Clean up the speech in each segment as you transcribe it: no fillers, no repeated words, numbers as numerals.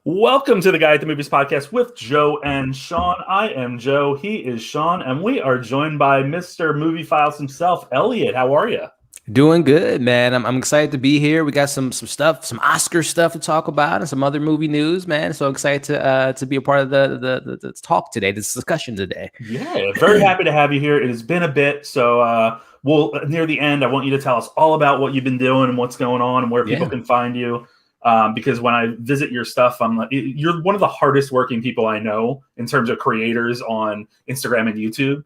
Welcome to the Guy at the Movies podcast with Joe and Sean. I am Joe. He is Sean, and we are joined by Mr. Movie Files himself, Elliott. How are you? Doing good, man. I'm excited to be here. We got some stuff, some Oscar stuff to talk about, and some other movie news, man. So excited to be a part of the talk today, this discussion today. Yeah, very happy to have you here. It has been a bit, so we'll near the end. I want you to tell us all about what you've been doing and what's going on and where people can find you. Because when I visit your stuff, I'm like, you're one of the hardest working people I know in terms of creators on Instagram and YouTube.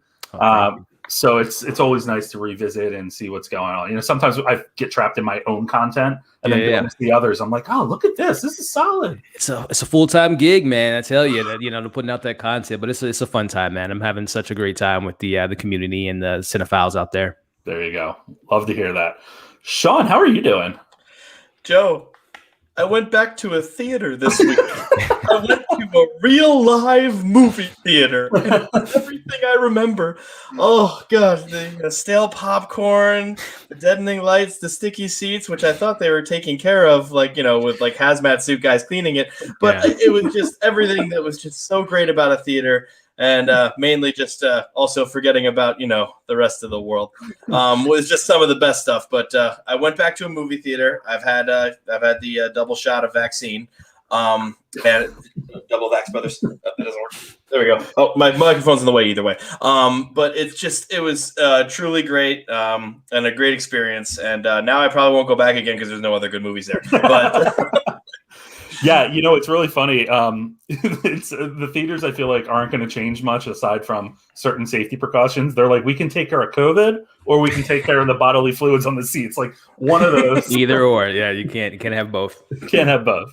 So it's always nice to revisit and see what's going on. You know, sometimes I get trapped in my own content and then going to see others. I'm like, oh, look at this. This is solid. It's a full-time gig, man. I tell you that, to putting out that content, but it's a fun time, man. I'm having such a great time with the community and the cinephiles out there. There you go. Love to hear that. Sean, how are you doing? Joe, I went back to a theater this week. I went to a real live movie theater. And everything I remember. Oh, God. The stale popcorn, the deadening lights, the sticky seats, which I thought they were taking care of, with hazmat suit guys cleaning it. But it was just everything that was just so great about a theater. And mainly just also forgetting about, the rest of the world was just some of the best stuff. But I went back to a movie theater. I've had the double shot of vaccine. And double vax, brothers. That doesn't work. There we go. Oh, my microphone's in the way either way. But it was truly great and a great experience. And now I probably won't go back again because there's no other good movies there. But yeah, it's really funny. It's the theaters I feel like aren't going to change much aside from certain safety precautions. They're like, we can take care of COVID or we can take care of the bodily fluids on the seats. Like one of those. Either or. Yeah, you can't have both. Can't have both.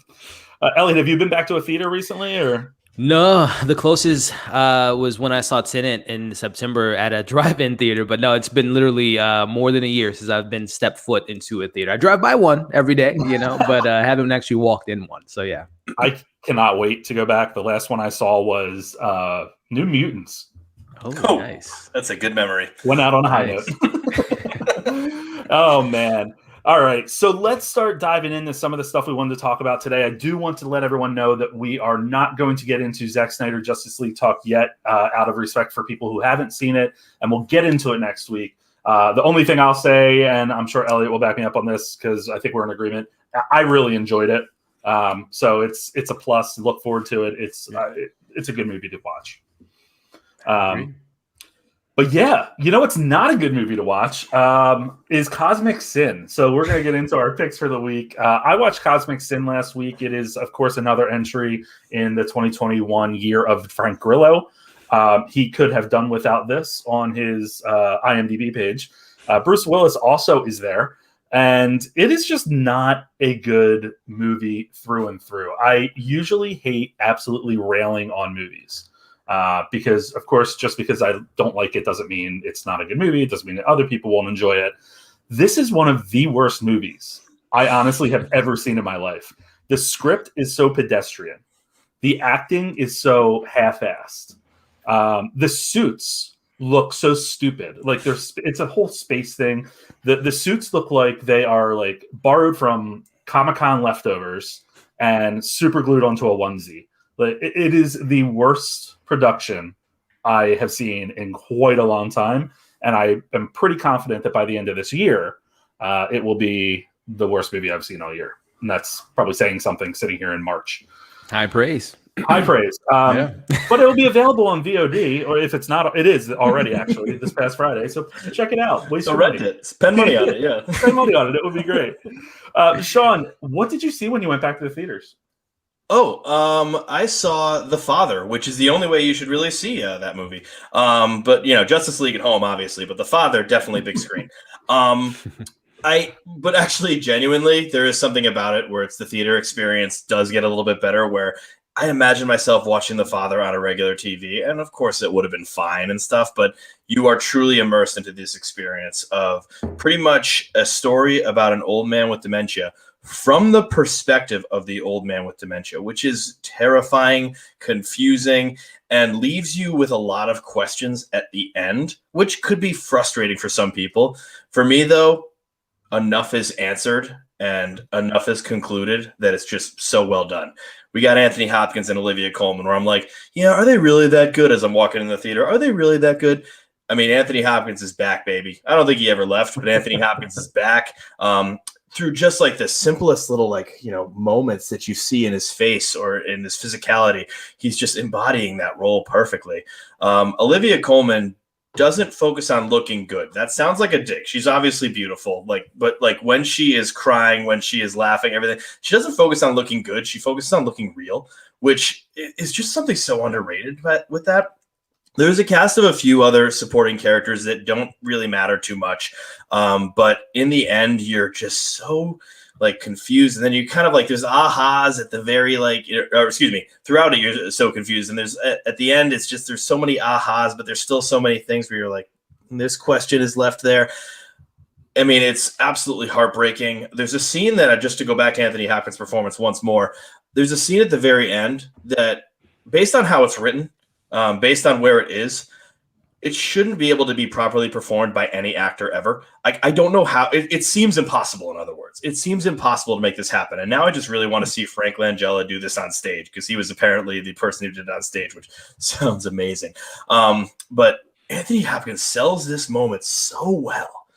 Elliott, have you been back to a theater recently or? No, the closest was when I saw Tenet in September at a drive-in theater. But no, it's been literally more than a year since I've been stepped foot into a theater. I drive by one every day, but haven't actually walked in one. So, yeah. I cannot wait to go back. The last one I saw was New Mutants. Oh, nice. That's a good memory. Went out on a high note. Oh, man. All right, so let's start diving into some of the stuff we wanted to talk about today. I do want to let everyone know that we are not going to get into Zack Snyder Justice League talk yet, out of respect for people who haven't seen it, and we'll get into it next week. The only thing I'll say, and I'm sure Elliott will back me up on this because I think we're in agreement, I really enjoyed it. So it's a plus. Look forward to it. It's a good movie to watch. But yeah, what's not a good movie to watch is Cosmic Sin. So we're going to get into our picks for the week. I watched Cosmic Sin last week. It is, of course, another entry in the 2021 year of Frank Grillo. He could have done without this on his IMDb page. Bruce Willis also is there. And it is just not a good movie through and through. I usually hate absolutely railing on movies. Because, of course, just because I don't like it doesn't mean it's not a good movie. It doesn't mean that other people won't enjoy it. This is one of the worst movies I honestly have ever seen in my life. The script is so pedestrian. The acting is so half-assed. The suits look so stupid. Like it's a whole space thing. The suits look like they are like borrowed from Comic-Con leftovers and super glued onto a onesie. But it is the worst production I have seen in quite a long time, and I am pretty confident that by the end of this year, it will be the worst movie I've seen all year. And that's probably saying something sitting here in March. High praise. High praise. But it will be available on VOD, or if it's not, it is already actually this past Friday. So check it out. Rent it. Spend money on it. Yeah, spend money on it. It would be great. Sean, what did you see when you went back to the theaters? I saw The Father, which is the only way you should really see that movie. But Justice League at home, obviously, but The Father, definitely big screen. But actually, genuinely, there is something about it where it's the theater experience does get a little bit better, where I imagine myself watching The Father on a regular TV, and of course it would have been fine and stuff, but you are truly immersed into this experience of pretty much a story about an old man with dementia from the perspective of the old man with dementia, which is terrifying, confusing, and leaves you with a lot of questions at the end, which could be frustrating for some people. For me, though, enough is answered and enough is concluded that it's just so well done. We got Anthony Hopkins and Olivia Colman, where I'm like, yeah, are they really that good? As I'm walking in the theater, are they really that good? I mean, Anthony Hopkins is back, baby. I don't think he ever left, but Anthony Hopkins is back. Through just like the simplest little moments that you see in his face or in his physicality, he's just embodying that role perfectly. Olivia Colman doesn't focus on looking good. That sounds like a dick. She's obviously beautiful, but when she is crying, when she is laughing, everything, she doesn't focus on looking good. She focuses on looking real, which is just something so underrated. But with that, there's a cast of a few other supporting characters that don't really matter too much. But in the end, you're just so confused. And then you kind of there's ahas at the very throughout it, you're so confused. And there's at the end, it's just, there's so many ahas, but there's still so many things where you're like, this question is left there. I mean, it's absolutely heartbreaking. There's a scene that, just to go back to Anthony Hopkins' performance once more, there's a scene at the very end that, based on how it's written, based on where it is, it shouldn't be able to be properly performed by any actor ever. I don't know how. It seems impossible, in other words. It seems impossible to make this happen. And now I just really want to see Frank Langella do this on stage, because he was apparently the person who did it on stage, which sounds amazing. But Anthony Hopkins sells this moment so well.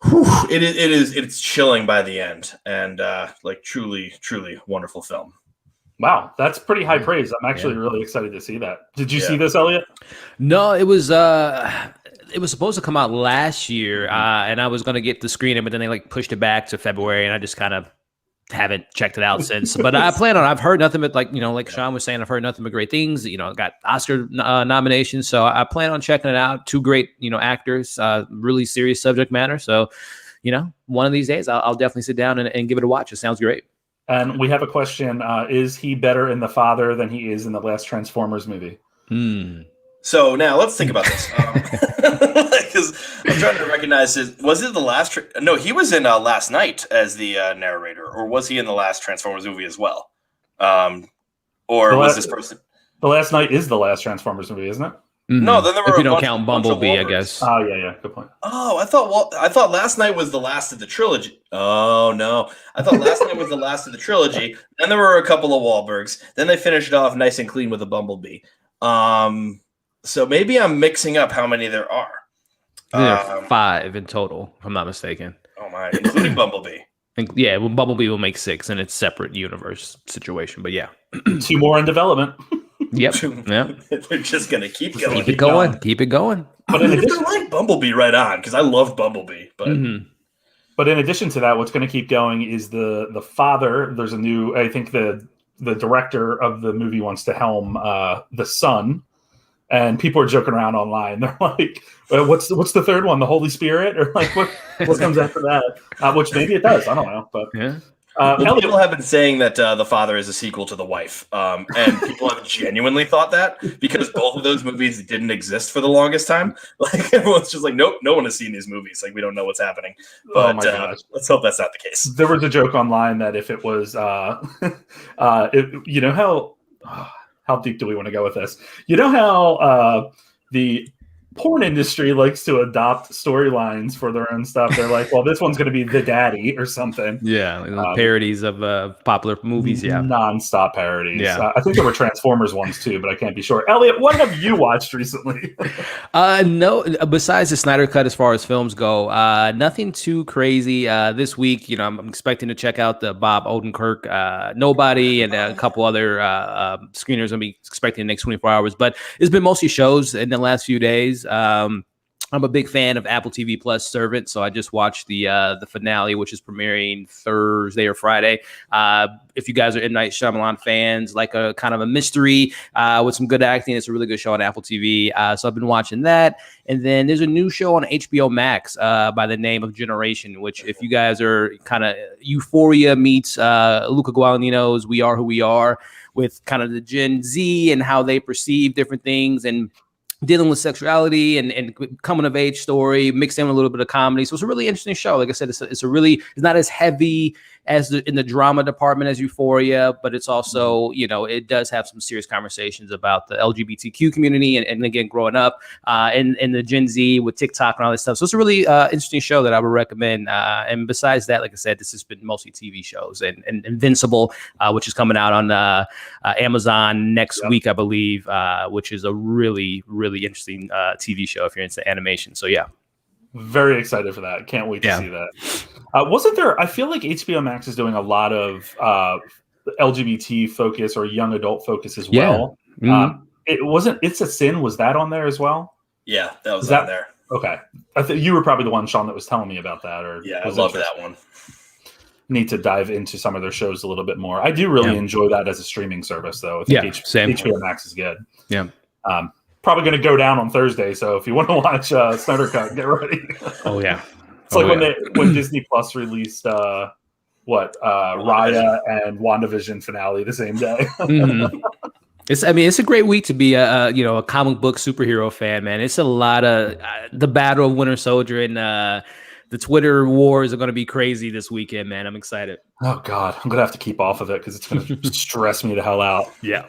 Whew, it's chilling by the end, and truly wonderful film. Wow, that's pretty high praise. I'm actually really excited to see that. Did you see this, Elliott? No, it was supposed to come out last year, and I was going to get the screening, but then they pushed it back to February, and I just kind of haven't checked it out since. But I plan on. I've heard nothing but like Sean was saying, I've heard nothing but great things. Got Oscar nominations, so I plan on checking it out. Two great actors, really serious subject matter. So one of these days I'll definitely sit down and give it a watch. It sounds great. And we have a question. Is he better in The Father than he is in the last Transformers movie? So now let's think about this. Because I'm trying to recognize was it the last? No, he was in Last Night as the narrator, or was he in the last Transformers movie as well? Was this person? The Last Night is the last Transformers movie, isn't it? Mm-hmm. No, then there were if you don't count Bumblebee, I guess. Oh yeah, good point. Oh, I thought Last Night was the last of the trilogy. Oh no, I thought Last Night was the last of the trilogy. Then there were a couple of Wahlbergs. Then they finished it off nice and clean with a Bumblebee. So maybe I'm mixing up how many there are. There are 5 in total, if I'm not mistaken. Oh my, including Bumblebee. Well, Bumblebee will make 6 in its separate universe situation, but yeah. 2 more in development. Yep. Yeah. They're just gonna keep going. Keep it going. But in addition, like Bumblebee right on, because I love Bumblebee. But but in addition to that, what's going to keep going is the Father. There's a new. I think the director of the movie wants to helm the Son, and people are joking around online. They're like, "What's the third one? The Holy Spirit?" Or like, what comes after that? Which maybe it does. I don't know, but yeah. People have been saying that The Father is a sequel to The Wife, and people have genuinely thought that, because both of those movies didn't exist for the longest time. Like, everyone's just like, nope, no one has seen these movies. Like, we don't know what's happening. But oh my gosh. Let's hope that's not the case. There was a joke online that if it was, how deep do we want to go with this? You know how the porn industry likes to adopt storylines for their own stuff. They're like, well, this one's going to be The Daddy or something. Yeah, parodies of popular movies. Yeah, non-stop parodies. Yeah, I think there were Transformers ones too, but I can't be sure. Elliott, what have you watched recently? No, besides the Snyder Cut, as far as films go, nothing too crazy. This week, I'm expecting to check out the Bob Odenkirk Nobody, and a couple other screeners I'll be expecting in the next 24 hours. But it's been mostly shows in the last few days. I'm a big fan of Apple TV Plus Servant, so I just watched the finale, which is premiering Thursday or Friday. If you guys are M. Night Shyamalan fans, like a kind of a mystery with some good acting, it's a really good show on Apple TV. So I've been watching that. And then there's a new show on HBO Max by the name of Generation, which, if you guys are kind of Euphoria meets Luca Guadagnino's We Are Who We Are, with kind of the Gen Z and how they perceive different things and dealing with sexuality and coming of age story mixed in with a little bit of comedy. So it's a really interesting show. Like I said, it's not as heavy in the drama department as Euphoria, but it's also, it does have some serious conversations about the LGBTQ community and again, growing up and the Gen Z with TikTok and all this stuff. So it's a really interesting show that I would recommend. And besides that, like I said, this has been mostly TV shows and Invincible, which is coming out on Amazon next week, I believe, which is a really, really interesting TV show if you're into animation. So yeah. Very excited for that. Can't wait to see that. Wasn't there, I feel like HBO Max is doing a lot of LGBT focus or young adult focus as well. It's a Sin. Was that on there as well? Yeah, that was on there. Okay. I think you were probably the one, Sean, that was telling me about that. I love that one. Need to dive into some of their shows a little bit more. I do really enjoy that as a streaming service, though. I think HBO Max is good. Yeah. Probably going to go down on Thursday, so if you want to watch Snyder Cut, get ready. Oh yeah, it's like when Disney Plus released Raya and WandaVision finale the same day. It's a great week to be a comic book superhero fan, man. It's a lot of the Battle of Winter Soldier and the Twitter wars are going to be crazy this weekend, man. I'm excited. Oh God, I'm going to have to keep off of it because it's going to stress me the hell out. Yeah.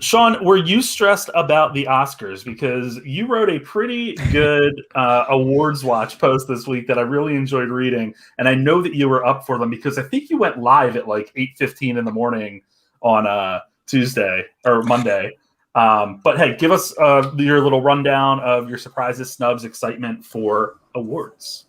Sean, were you stressed about the Oscars? Because you wrote a pretty good awards watch post this week that I really enjoyed reading. And I know that you were up for them because I think you went live at like 8:15 in the morning on Tuesday or Monday. But hey, give us your little rundown of your surprises, snubs, excitement for awards.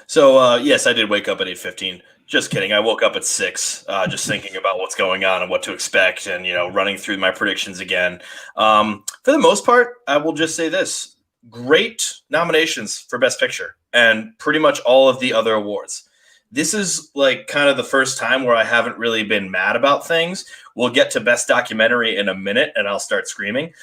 So, yes, I did wake up at 8:15. Just kidding. I woke up at 6, just thinking about what's going on and what to expect and, running through my predictions again. For the most part, I will just say this. Great nominations for Best Picture and pretty much all of the other awards. This is like kind of the first time where I haven't really been mad about things. We'll get to Best Documentary in a minute and I'll start screaming.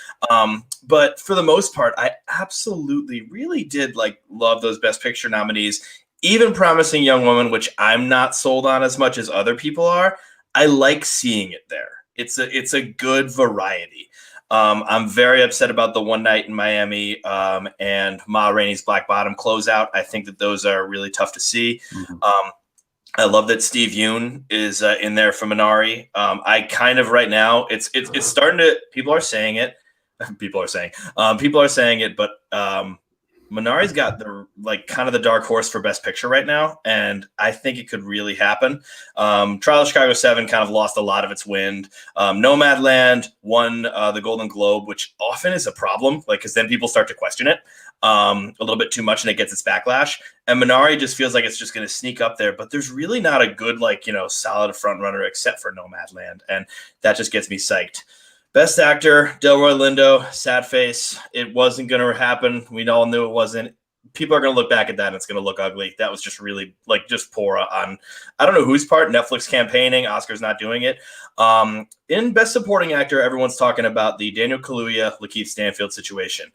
But for the most part, I absolutely really did love those Best Picture nominees. Even Promising Young Woman, which I'm not sold on as much as other people are, I like seeing it there. It's a good variety. I'm very upset about the One Night in Miami and Ma Rainey's Black Bottom closeout. I think that those are really tough to see. I love that Steve Yeun is in there for Minari. I kind of right now it's starting to. People are saying it, but Minari's got the kind of the dark horse for Best Picture right now, and I think it could really happen. Trial of Chicago 7 kind of lost a lot of its wind. Nomadland won the Golden Globe, which often is a problem, because then people start to question it a little bit too much, and it gets its backlash. And Minari just feels like it's just going to sneak up there, but there's really not a good solid front runner except for Nomadland, and that just gets me psyched. Best Actor, Delroy Lindo, sad face. It wasn't going to happen. We all knew it wasn't. People are going to look back at that and it's going to look ugly. That was just really just poor on, I don't know whose part, Netflix campaigning, Oscar's not doing it. In Best Supporting Actor, everyone's talking about the Daniel Kaluuya, Lakeith Stanfield situation.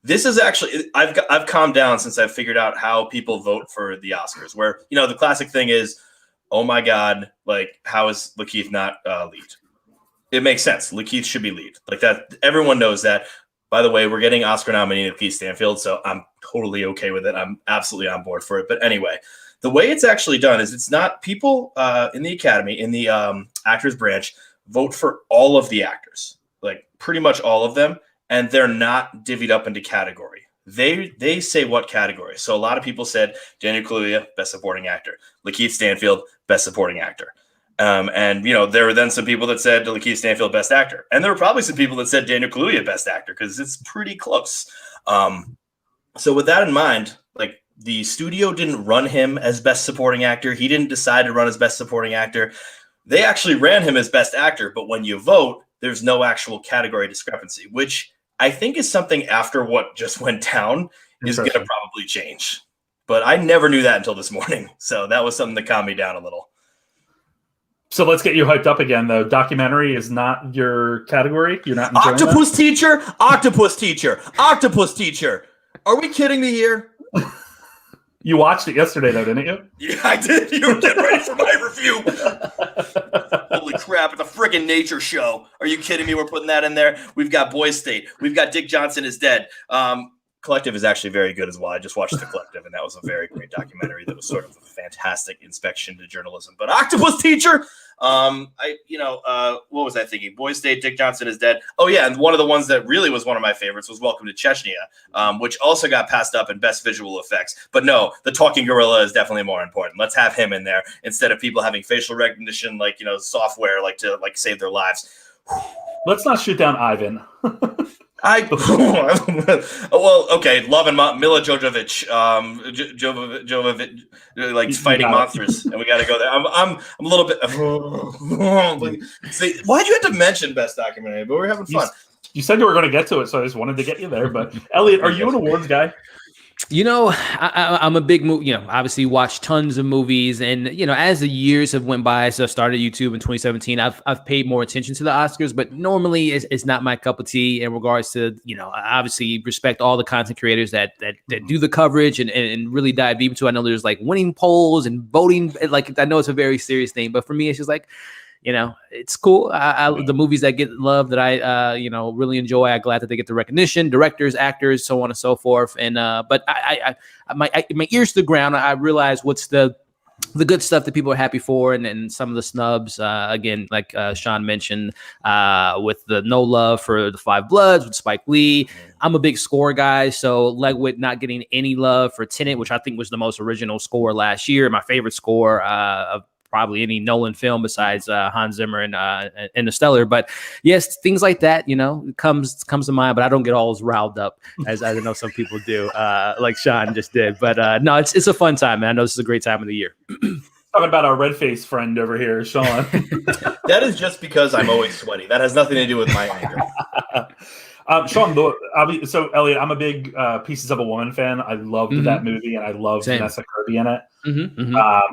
This is actually, I've calmed down since I've figured out how people vote for the Oscars, where, the classic thing is, oh my God, how is Lakeith not lead? It makes sense. Lakeith should be lead. That. Everyone knows that. By the way, we're getting Oscar nominee Lakeith Stanfield, so I'm totally okay with it. I'm absolutely on board for it. But anyway, the way it's actually done is it's not people in the Academy, in the actors branch, vote for all of the actors, pretty much all of them, and they're not divvied up into category. They say what category. So a lot of people said Daniel Kaluuya, Best Supporting Actor. Lakeith Stanfield, Best Supporting Actor. And there were then some people that said Lakeith Stanfield Best Actor, and there were probably some people that said Daniel Kaluuya Best Actor because it's pretty close. So with that in mind, the studio didn't run him as Best Supporting Actor. He didn't decide to run as Best Supporting Actor. They actually ran him as Best Actor, but when you vote, there's no actual category discrepancy, which I think is something after what just went down is going to probably change. But I never knew that until this morning, so that was something that calmed me down a little. So let's get you hyped up again, though. Documentary is not your category. You're not enjoying Octopus Teacher. Are we kidding me here? You watched it yesterday, though, didn't you? Yeah, I did. You were getting ready for my review. Holy crap. It's a friggin' nature show. Are you kidding me? We're putting that in there. We've got Boys State. We've got Dick Johnson is Dead. Collective is actually very good as well. I just watched The Collective, and that was a very great documentary that was sort of a fantastic inspection to journalism. But Octopus Teacher, what was I thinking? Boys State, Dick Johnson is dead. Oh yeah, and one of the ones that really was one of my favorites was Welcome to Chechnya, which also got passed up in best visual effects. But no, the talking gorilla is definitely more important. Let's have him in there instead of people having facial recognition, software, to save their lives. Let's not shoot down Ivan. Okay, Love and Mila Jovovich, fighting monsters, and we got to go there. I'm a little bit. See, why'd you have to mention best documentary? But we're having fun. You said you were going to get to it, so I just wanted to get you there. But Elliott, are you an awards guy? I'm a big movie, obviously watch tons of movies, and, as the years have went by, so I started YouTube in 2017, I've paid more attention to the Oscars, but normally it's not my cup of tea in regards to, I obviously respect all the content creators that do the coverage and really dive deep into it. I know there's winning polls and voting, I know it's a very serious thing, but for me, it's just it's cool. The movies that get love that I, really enjoy, I'm glad that they get the recognition, directors, actors, so on and so forth. And, but my ears to the ground, I realize what's the good stuff that people are happy for. And some of the snubs, again, like Sean mentioned, with the no love for The Five Bloods with Spike Lee. I'm a big score guy. So Legwit not getting any love for Tenet, which I think was the most original score last year. My favorite score of probably any Nolan film besides Hans Zimmer and Interstellar. But yes, things like that, comes to mind, but I don't get all as riled up as I know some people do, like Sean just did. But no, it's a fun time, man. I know this is a great time of the year. Talking about our red-faced friend over here, Sean. That is just because I'm always sweaty. That has nothing to do with my anger. Sean, so Elliott, I'm a big Pieces of a Woman fan. I loved that movie, and I loved Vanessa Kirby in it.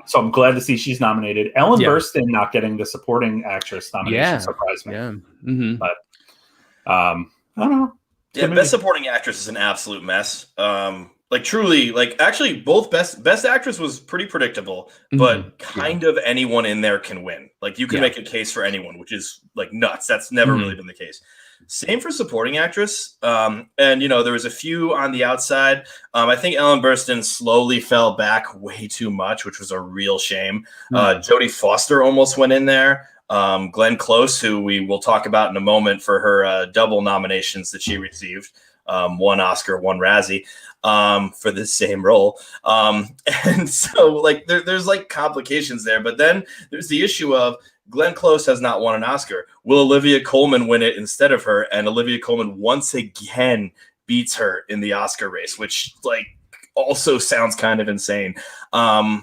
So I'm glad to see she's nominated. Ellen Burstyn not getting the supporting actress nomination surprised me. But I don't know. Yeah, best supporting actress is an absolute mess. Actually, both best actress was pretty predictable, but kind of anyone in there can win. You can make a case for anyone, which is nuts. That's never really been the case. Same for supporting actress. And, there was a few on the outside. I think Ellen Burstyn slowly fell back way too much, which was a real shame. Jodie Foster almost went in there. Glenn Close, who we will talk about in a moment for her double nominations that she received. One Oscar, one Razzie, for the same role. And so there's complications there, but then there's the issue of Glenn Close has not won an Oscar. Will Olivia Colman win it instead of her? And Olivia Colman once again beats her in the Oscar race, which also sounds kind of insane. I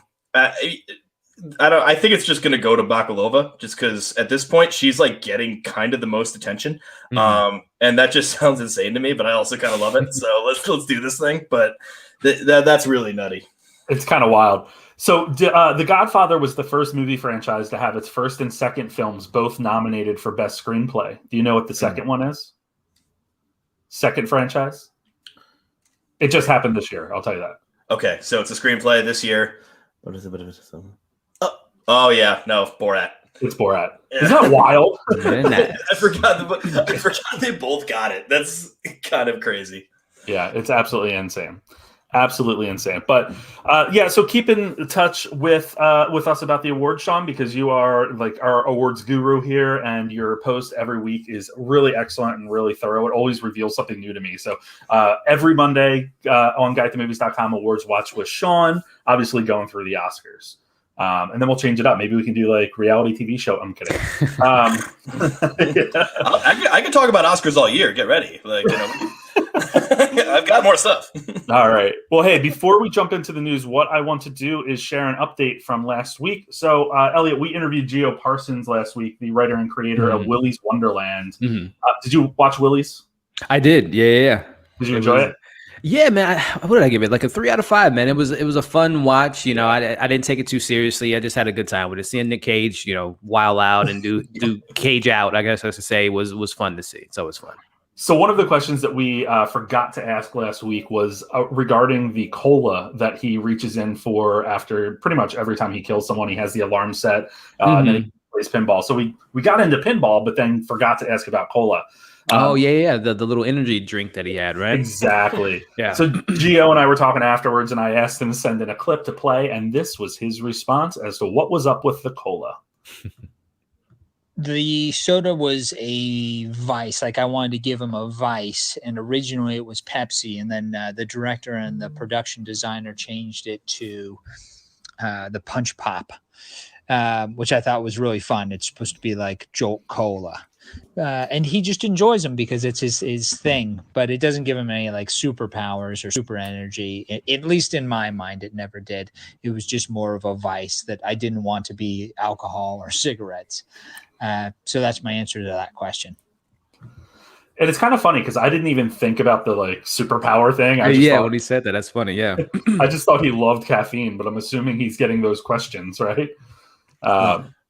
think it's just going to go to Bakalova just because at this point she's getting kind of the most attention. And that just sounds insane to me, but I also kind of love it. So let's do this thing. But that's really nutty. It's kind of wild. So The Godfather was the first movie franchise to have its first and second films both nominated for Best Screenplay. Do you know what the second one is? Second franchise? It just happened this year. I'll tell you that. Okay, so it's a screenplay this year. What is it? Oh yeah, no, Borat. It's Borat. Isn't that wild? I forgot they both got it. That's kind of crazy. Yeah, it's absolutely insane. Absolutely insane. But so keep in touch with us about the awards, Sean, because you are our awards guru here, and your post every week is really excellent and really thorough. It always reveals something new to me. So every Monday on GuideToMovies.com, Awards Watch with Sean, obviously going through the Oscars. And then we'll change it up. Maybe we can do reality TV show. I'm kidding. I could talk about Oscars all year. Get ready. I've got more stuff. All right. Well, hey, before we jump into the news, what I want to do is share an update from last week. So, Elliott, we interviewed Gio Parsons last week, the writer and creator of Willy's Wonderland. Did you watch Willy's? I did. Yeah. Did you enjoy it? Yeah, man. What did I give it? A 3 out of 5, man. It was a fun watch. I didn't take it too seriously. I just had a good time with it. Seeing Nick Cage, wild out and do Cage out, I guess I should say, was fun to see. So it was fun. So one of the questions that we forgot to ask last week was regarding the cola that he reaches in for after pretty much every time he kills someone. He has the alarm set, and then he plays pinball. So we got into pinball, but then forgot to ask about cola. The little energy drink that he had, right? Exactly. Yeah. So Gio and I were talking afterwards, and I asked him to send in a clip to play, and this was his response as to what was up with the cola. The soda was a vice. Like, I wanted to give him a vice, and originally it was Pepsi, and then the director and the production designer changed it to the Punch Pop, which I thought was really fun. It's supposed to be like Jolt Cola. And he just enjoys them because it's his thing, but it doesn't give him any like superpowers or super energy. At least in my mind, it never did. It was just more of a vice that I didn't want to be alcohol or cigarettes. So that's my answer to that question. And it's kind of funny because I didn't even think about the like superpower thing. When he said that, that's funny. Yeah. I just thought he loved caffeine, but I'm assuming he's getting those questions, right?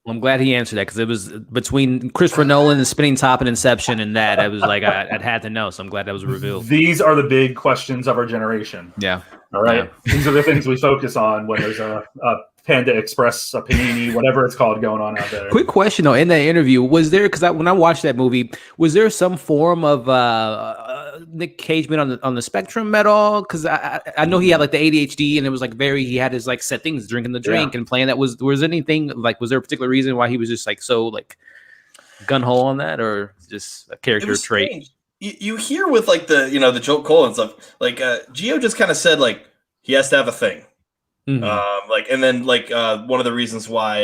I'm glad he answered that because it was between Christopher Nolan and Spinning Top and Inception and that. I was like, I'd had to know. So I'm glad that was revealed. These are the big questions of our generation. Yeah. All right. Yeah. These are the things we focus on when there's a Panda Express, a panini, whatever it's called going on out there. Quick question though, in that interview, was there, because when I watched that movie, was there some form of Nick Cage been on the spectrum at all? Because I know he had like the ADHD and it was like he had his like set things, drinking the drink and playing that. Was anything like, was there a particular reason why he was just like so like gun ho on that, or just a character trait? Strange. You hear with like the the Jolt Cola and stuff, like Gio just kind of said like he has to have a thing. Mm-hmm. And then one of the reasons why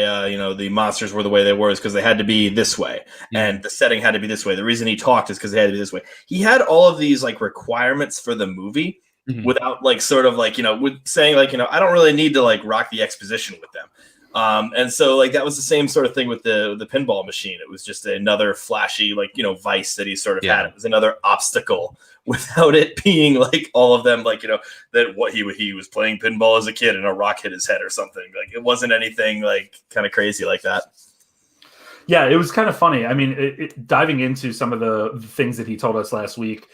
the monsters were the way they were is because they had to be this way, and the setting had to be this way. The reason he talked is because they had to be this way. He had all of these like requirements for the movie without like sort of like with saying like I don't really need to like rock the exposition with them. And so like that was the same sort of thing with the pinball machine. It was just another flashy vice that he sort of had. It was another obstacle without it being like all of them that what he was playing pinball as a kid and a rock hit his head or something. Like it wasn't anything like kind of crazy like that. Yeah, it was kind of funny. I mean, diving into some of the things that he told us last week,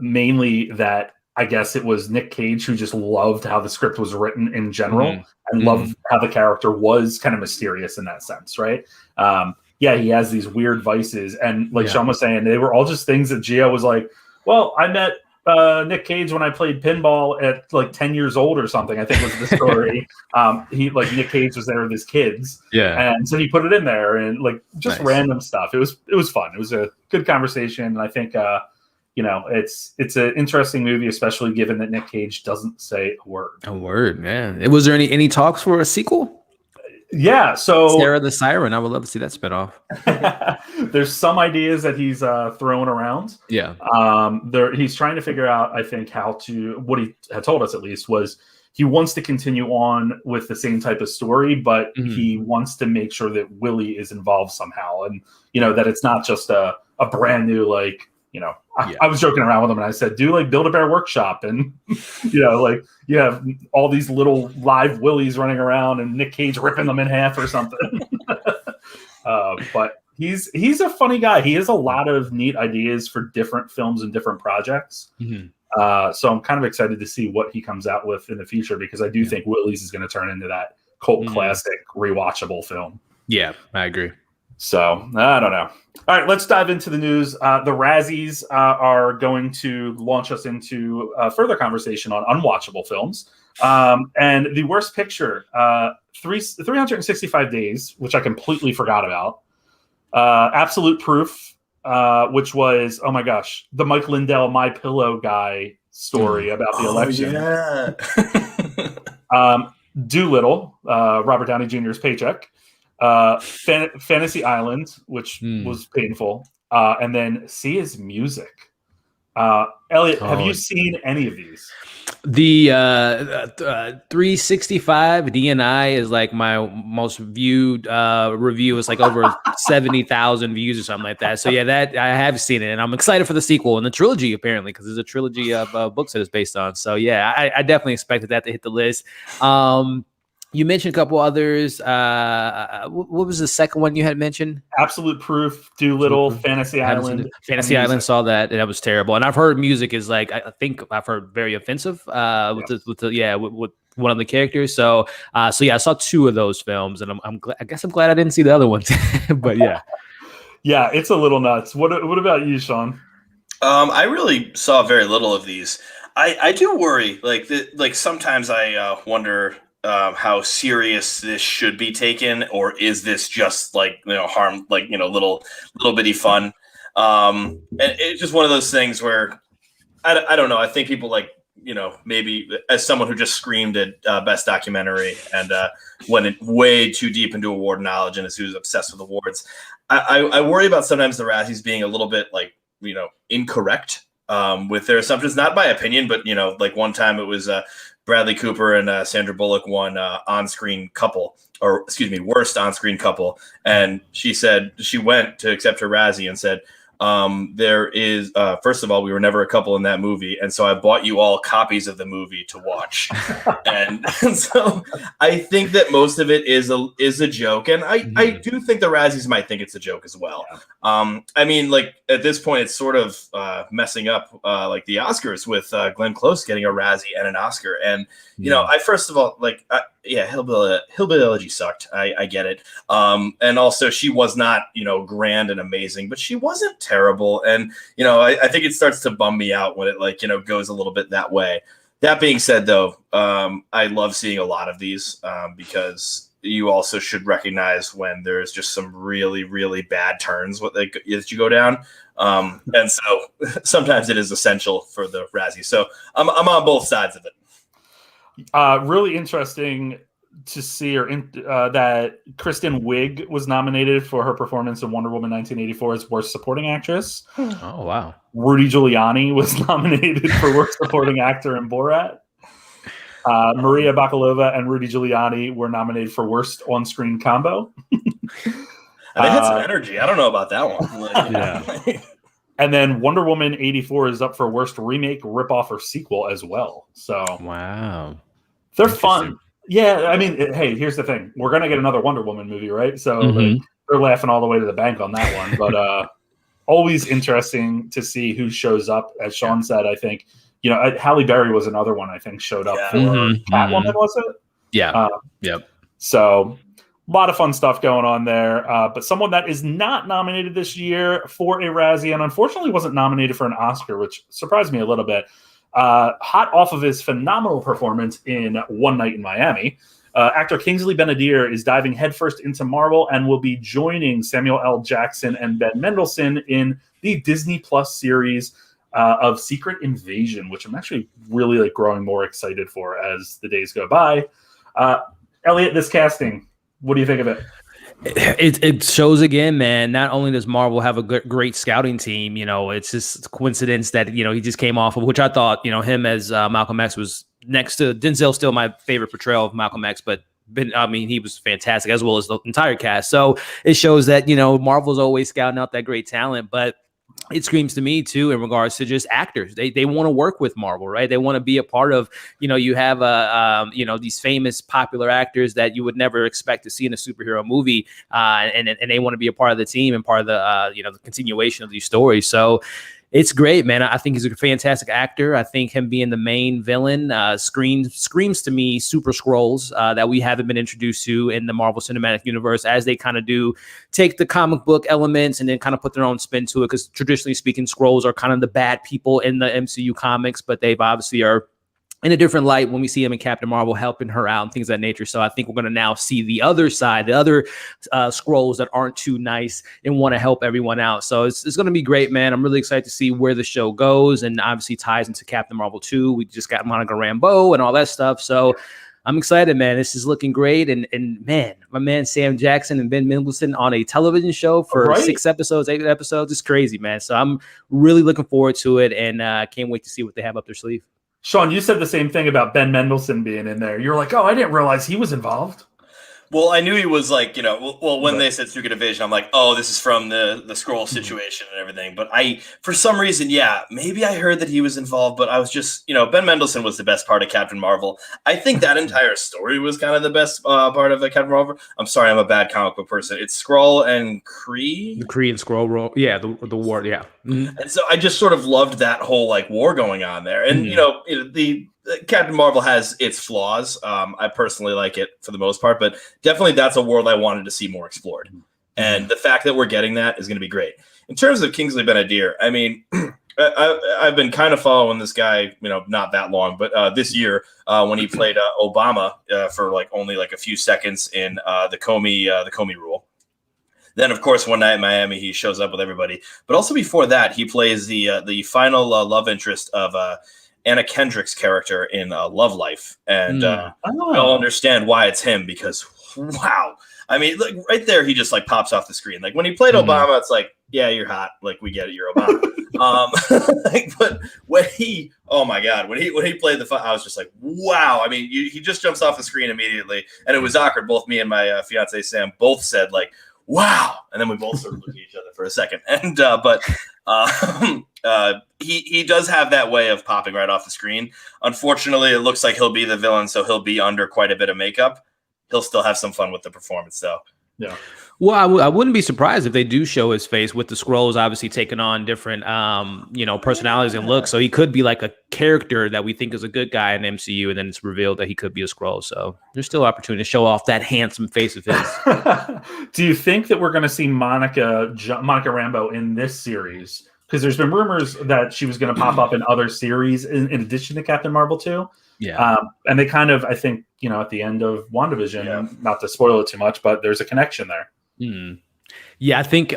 mainly that I guess it was Nick Cage who just loved how the script was written in general and loved how the character was kind of mysterious in that sense, right? He has these weird vices. And like Sean was saying, they were all just things that Gio was like, well, I met Nick Cage when I played pinball at like 10 years old or something, I think was the story. Nick Cage was there with his kids. Yeah. And so he put it in there and like just random stuff. It was fun. It was a good conversation. And I think, it's an interesting movie, especially given that Nick Cage doesn't say a word. A word, man. Was there any talks for a sequel? Yeah, so Sarah the Siren. I would love to see that spinoff. There's some ideas that he's throwing around. Yeah. He's trying to figure out, I think, what he had told us at least was he wants to continue on with the same type of story, but he wants to make sure that Willie is involved somehow, and that it's not just a brand new I was joking around with him and I said, do like Build-A-Bear Workshop and, you have all these little live Willies running around and Nick Cage ripping them in half or something. But he's a funny guy. He has a lot of neat ideas for different films and different projects. So I'm kind of excited to see what he comes out with in the future, because I do think Willie's is going to turn into that cult classic rewatchable film. Yeah, I agree. So I don't know. All right, let's dive into the news. The Razzies are going to launch us into further conversation on unwatchable films. And the worst picture, 365 Days, which I completely forgot about. Absolute Proof, which was, oh my gosh, the Mike Lindell My Pillow guy story about the election. Yeah. Doolittle, Robert Downey Jr.'s paycheck. Fantasy Island, which was painful, and then See His Music. Elliott, have you seen any of these? The 365 DNI is like my most viewed review. It's like over 70,000 views or something like that. So yeah, that I have seen it, and I'm excited for the sequel and the trilogy apparently, because there's a trilogy of books that it's based on. So yeah, I definitely expected that to hit the list. You mentioned a couple others. What was the second one you had mentioned? Absolute Proof, Doolittle, Fantasy Island. Fantasy Island, saw that, and that was terrible. And I've heard music is like, I think I've heard very offensive with one of the characters. So yeah, I saw 2 of those films, and I guess I'm glad I didn't see the other ones. But yeah. Yeah, it's a little nuts. What about you, Sean? I really saw very little of these. I do worry, like sometimes I wonder how serious this should be taken, or is this just like harm, like little bitty fun. And it's just one of those things where I don't know. I think people maybe as someone who just screamed at best documentary and went way too deep into award knowledge and who's obsessed with awards, I worry about sometimes the Razzies being a little bit incorrect with their assumptions, not by opinion, but like one time it was Bradley Cooper and Sandra Bullock won on-screen couple, or excuse me, worst on-screen couple, and she said she went to accept her Razzie and said, there is first of all, we were never a couple in that movie, and so I bought you all copies of the movie to watch. and so I think that most of it is a joke, and I do think the Razzies might think it's a joke as well. I mean, like at this point it's sort of messing up like the Oscars with Glenn Close getting a Razzie and an Oscar. And I first of all Hillbilly Elegy sucked. I get it. And also she was not grand and amazing, but she wasn't terrible. And I think it starts to bum me out when it goes a little bit that way. That being said, though, I love seeing a lot of these because you also should recognize when there's just some really, really bad turns that you go down. And so sometimes it is essential for the Razzie. So I'm on both sides of it. Really interesting to see that Kristen Wiig was nominated for her performance in Wonder Woman 1984 as Worst Supporting Actress. Oh, wow. Rudy Giuliani was nominated for Worst Supporting Actor in Borat. Maria Bakalova and Rudy Giuliani were nominated for Worst On-Screen Combo. They had some energy. I don't know about that one. Yeah. And then Wonder Woman 84 is up for Worst Remake, Ripoff, or Sequel as well. So wow. They're fun. Yeah, I mean, hey, here's the thing. We're going to get another Wonder Woman movie, right? So they're laughing all the way to the bank on that one. But always interesting to see who shows up. As Sean said, I think, Halle Berry was another one I think showed up for Catwoman, was it? Yeah. Yep. So a lot of fun stuff going on there. But someone that is not nominated this year for a Razzie and unfortunately wasn't nominated for an Oscar, which surprised me a little bit. Hot off of his phenomenal performance in One Night in Miami, actor Kingsley Benadir is diving headfirst into Marvel and will be joining Samuel L. Jackson and Ben Mendelsohn in the Disney Plus series of Secret Invasion, which I'm actually really growing more excited for as the days go by. Elliott, this casting, what do you think of it? It shows again, man. Not only does Marvel have a great scouting team, it's just a coincidence that he just came off of, which I thought him as Malcolm X was next to Denzel, still my favorite portrayal of Malcolm X, but he was fantastic as well as the entire cast. So it shows that Marvel's always scouting out that great talent, but it screams to me too in regards to just actors. They want to work with Marvel, right? They want to be a part of, you have these famous popular actors that you would never expect to see in a superhero movie, and they want to be a part of the team and part of the the continuation of these stories. So it's great, man. I think he's a fantastic actor. I think him being the main villain screams to me Super Skrulls that we haven't been introduced to in the Marvel Cinematic Universe, as they kind of do take the comic book elements and then kind of put their own spin to it. Because traditionally speaking, Skrulls are kind of the bad people in the MCU comics, but they've obviously are in a different light when we see him in Captain Marvel helping her out and things of that nature. So I think we're going to now see the other side, the other Skrulls that aren't too nice and want to help everyone out. So it's going to be great, man. I'm really excited to see where the show goes, and obviously ties into Captain Marvel 2. We just got Monica Rambeau and all that stuff. So I'm excited, man. This is looking great. And man, my man Sam Jackson and Ben Mendelsohn on a television show for 6 episodes, 8 episodes. It's crazy, man. So I'm really looking forward to it, and can't wait to see what they have up their sleeve. Sean, you said the same thing about Ben Mendelsohn being in there. You're like, oh, I didn't realize he was involved. Well, I knew he was like, when they said Secret Invasion, I'm like, oh, this is from the Skrull situation and everything. But for some reason, maybe I heard that he was involved, but I was just, Ben Mendelsohn was the best part of Captain Marvel. I think that entire story was kind of the best part of Captain Marvel. I'm sorry, I'm a bad comic book person. It's Skrull and Kree. The Kree and Skrull role. Yeah, the war, yeah. Mm-hmm. And so I just sort of loved that whole war going on there. And, the Captain Marvel has its flaws. I personally like it for the most part, but definitely that's a world I wanted to see more explored. And the fact that we're getting that is going to be great. In terms of Kingsley Benadir, I mean, I've been kind of following this guy, not that long, but this year when he played Obama for only a few seconds in the Comey Rule. Then, of course, one night in Miami, he shows up with everybody. But also before that, he plays the final love interest of Anna Kendrick's character in Love Life. And I'll understand why it's him because, wow. I mean, right there, he just pops off the screen. When he played Obama, it's yeah, you're hot. We get it, you're Obama. But when he, oh my God, when he played I was just wow. I mean, he just jumps off the screen immediately, and it was awkward. Both me and my fiance Sam both said wow, and then we both sort of looked at each other for a second. And he does have that way of popping right off the screen. Unfortunately, it looks like he'll be the villain, so he'll be under quite a bit of makeup. He'll still have some fun with the performance, though. Yeah. Well, I wouldn't be surprised if they do show his face with the Skrulls obviously taking on different, personalities and looks. So he could be a character that we think is a good guy in MCU, and then it's revealed that he could be a Skrull. So there's still opportunity to show off that handsome face of his. Do you think that we're going to see Monica Rambeau in this series? Because there's been rumors that she was going to pop up in other series in addition to Captain Marvel 2. Yeah. And they kind of, I think, at the end of WandaVision, not to spoil it too much, but there's a connection there. Yeah, I think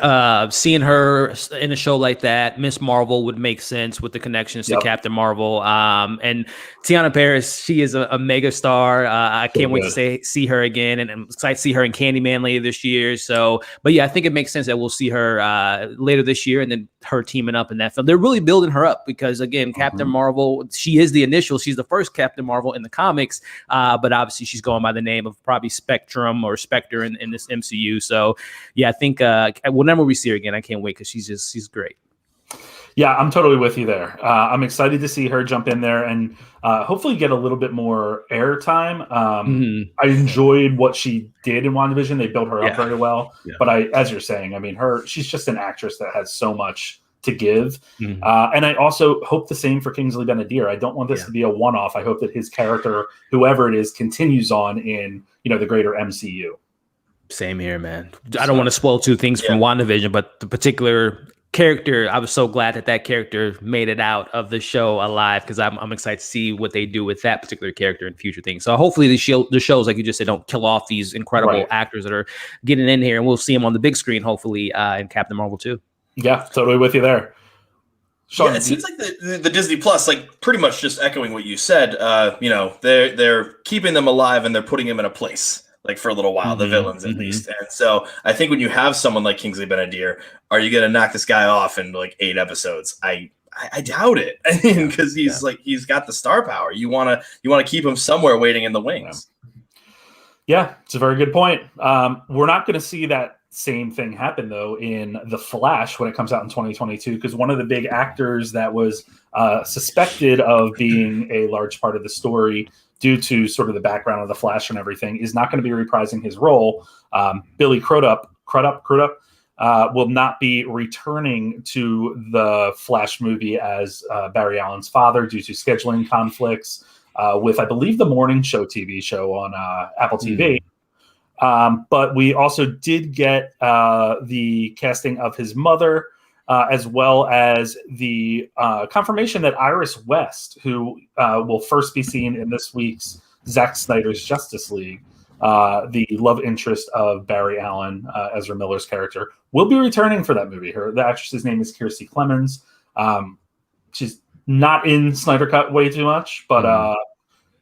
seeing her in a show like that, Miss Marvel would make sense with the connections to Captain Marvel. And Tiana Paris, she is a mega star. I can't wait to see her again, and I'm excited to see her in Candyman later this year. So, but yeah, I think it makes sense that we'll see her later this year, and then her teaming up in that film. They're really building her up because, again, Captain Marvel, she is the initial. She's the first Captain Marvel in the comics, but obviously she's going by the name of probably Spectrum or Spectre in this MCU. So, yeah, I think whenever we see her again, I can't wait because she's great. Yeah, I'm totally with you there. I'm excited to see her jump in there and hopefully get a little bit more airtime. I enjoyed what she did in WandaVision. They built her up very well. Yeah. But as you're saying, I mean, she's just an actress that has so much to give. And I also hope the same for Kingsley Benadir. I don't want this to be a one-off. I hope that his character, whoever it is, continues on in the greater MCU. Same here, man. I don't want to spoil two things from WandaVision, but the particular character, I was so glad that character made it out of the show alive because I'm excited to see what they do with that particular character in future things. So hopefully the shows, like you just said, don't kill off these incredible actors that are getting in here, and we'll see them on the big screen, hopefully, in Captain Marvel 2. Yeah, totally with you there. Sean, it seems like the Disney Plus, pretty much just echoing what you said, they're keeping them alive and they're putting them in a place. For a little while, the villains at least. And so I think when you have someone like Kingsley Benadir, are you going to knock this guy off in 8 episodes? I doubt it. I mean, because he's got the star power. You want to keep him somewhere waiting in the wings. Yeah, it's a very good point. We're not going to see that same thing happen though in The Flash when it comes out in 2022, because one of the big actors that was suspected of being a large part of the story due to sort of the background of the Flash and everything, is not going to be reprising his role. Billy Crudup will not be returning to the Flash movie as Barry Allen's father due to scheduling conflicts with, I believe, the Morning Show TV show on Apple TV. But we also did get the casting of his mother, as well as the confirmation that Iris West, who will first be seen in this week's Zack Snyder's Justice League, the love interest of Barry Allen, Ezra Miller's character, will be returning for that movie. The actress's name is Kiersey Clemons. She's not in Snyder Cut way too much, but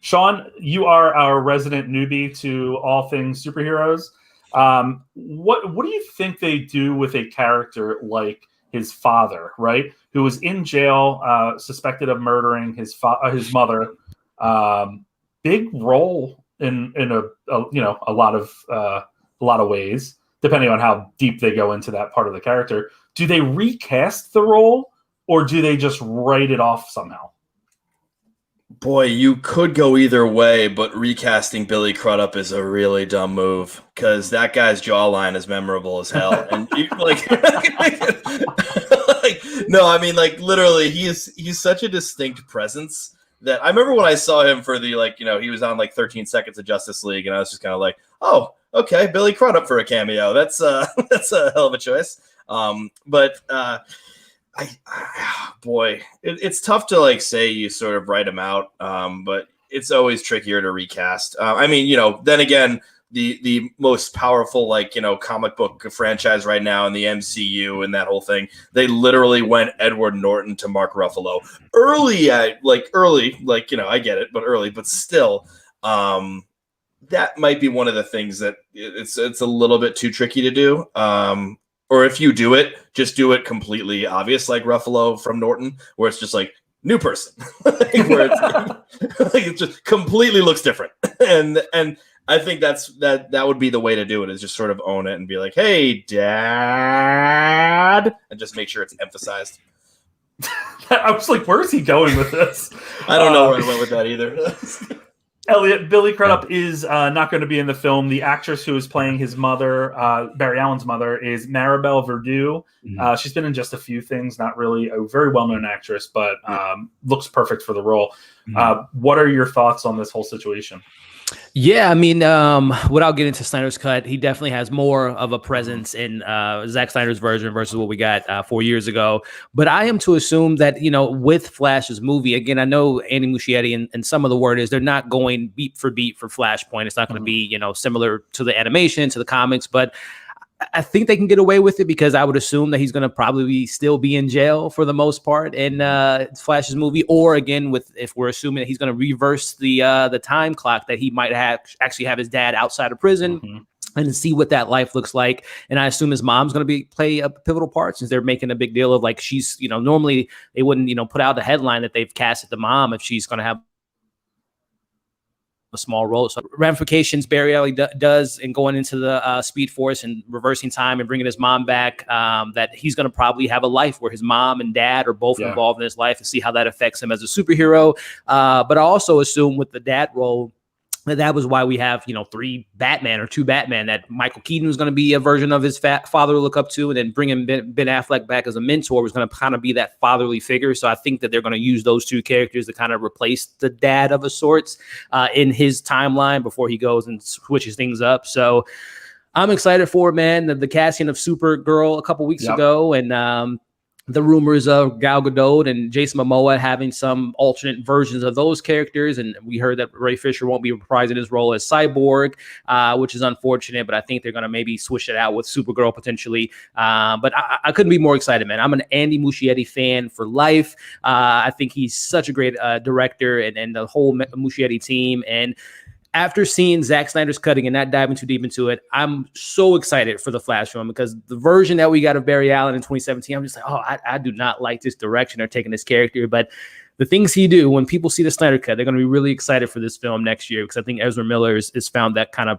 Sean, you are our resident newbie to all things superheroes. What do you think they do with a character like his father, right, who was in jail, suspected of murdering his mother? Big role in a lot of ways, depending on how deep they go into that part of the character. Do they recast the role, or do they just write it off somehow? Boy, you could go either way, but recasting Billy Crudup is a really dumb move because that guy's jawline is memorable as hell. And no, I mean, literally, he's such a distinct presence that I remember when I saw him for the he was on like 13 Seconds of Justice League, and I was just kind of like, oh, okay, Billy Crudup for a cameo. That's that's a hell of a choice. Boy, it's tough to like say you sort of write him out, but it's always trickier to recast. I mean, then again, the most powerful comic book franchise right now in the MCU and that whole thing, they literally went Edward Norton to Mark Ruffalo early, I get it, but early, but still, that might be one of the things that it's a little bit too tricky to do. Or if you do it, just do it completely obvious, like Ruffalo from Norton, where it's just like new person, where it just completely looks different, and I think that would be the way to do it, is just sort of own it and be like, hey, Dad, and just make sure it's emphasized. I was like, where is he going with this? I don't know where I went with that either. Elliott, Billy Crudup is not going to be in the film. The actress who is playing his mother, Barry Allen's mother, is Maribel Verdú. She's been in just a few things, not really a very well-known actress, but looks perfect for the role. What are your thoughts on this whole situation? Yeah, I mean, without getting into Snyder's cut, he definitely has more of a presence in Zack Snyder's version versus what we got 4 years ago. But I am to assume that, with Flash's movie, again, I know Andy Muschietti and some of the word is they're not going beat for Flashpoint. It's not going to be, similar to the animation, to the comics, but I think they can get away with it because I would assume that he's going to probably still be in jail for the most part in Flash's movie. Or again, if we're assuming that he's going to reverse the time clock, that he might actually have his dad outside of prison and see what that life looks like. And I assume his mom's going to play a pivotal part, since they're making a big deal of like she's, normally they wouldn't, put out the headline that they've casted the mom if she's going to have a small role. So ramifications Barry Allen does in going into the Speed Force and reversing time and bringing his mom back, that he's going to probably have a life where his mom and dad are both involved in his life, and see how that affects him as a superhero. But I also assume with the dad role, that was why we have, 3 Batman or 2 Batman, that Michael Keaton was going to be a version of his father to look up to, and then bringing Ben Affleck back as a mentor was going to kind of be that fatherly figure. So I think that they're going to use those 2 characters to kind of replace the dad of a sorts in his timeline before he goes and switches things up. So I'm excited for it, man. The casting of Supergirl a couple weeks ago, and the rumors of Gal Gadot and Jason Momoa having some alternate versions of those characters. And we heard that Ray Fisher won't be reprising his role as Cyborg, which is unfortunate, but I think they're going to maybe switch it out with Supergirl potentially. But I couldn't be more excited, man. I'm an Andy Muschietti fan for life. I think he's such a great director, and the whole Muschietti team. And after seeing Zack Snyder's cutting and not diving too deep into it, I'm so excited for the Flash film, because the version that we got of Barry Allen in 2017, I'm just like, I do not like this direction they're taking this character. But the things he do, when people see the Snyder cut, they're going to be really excited for this film next year, because I think Ezra Miller has found that kind of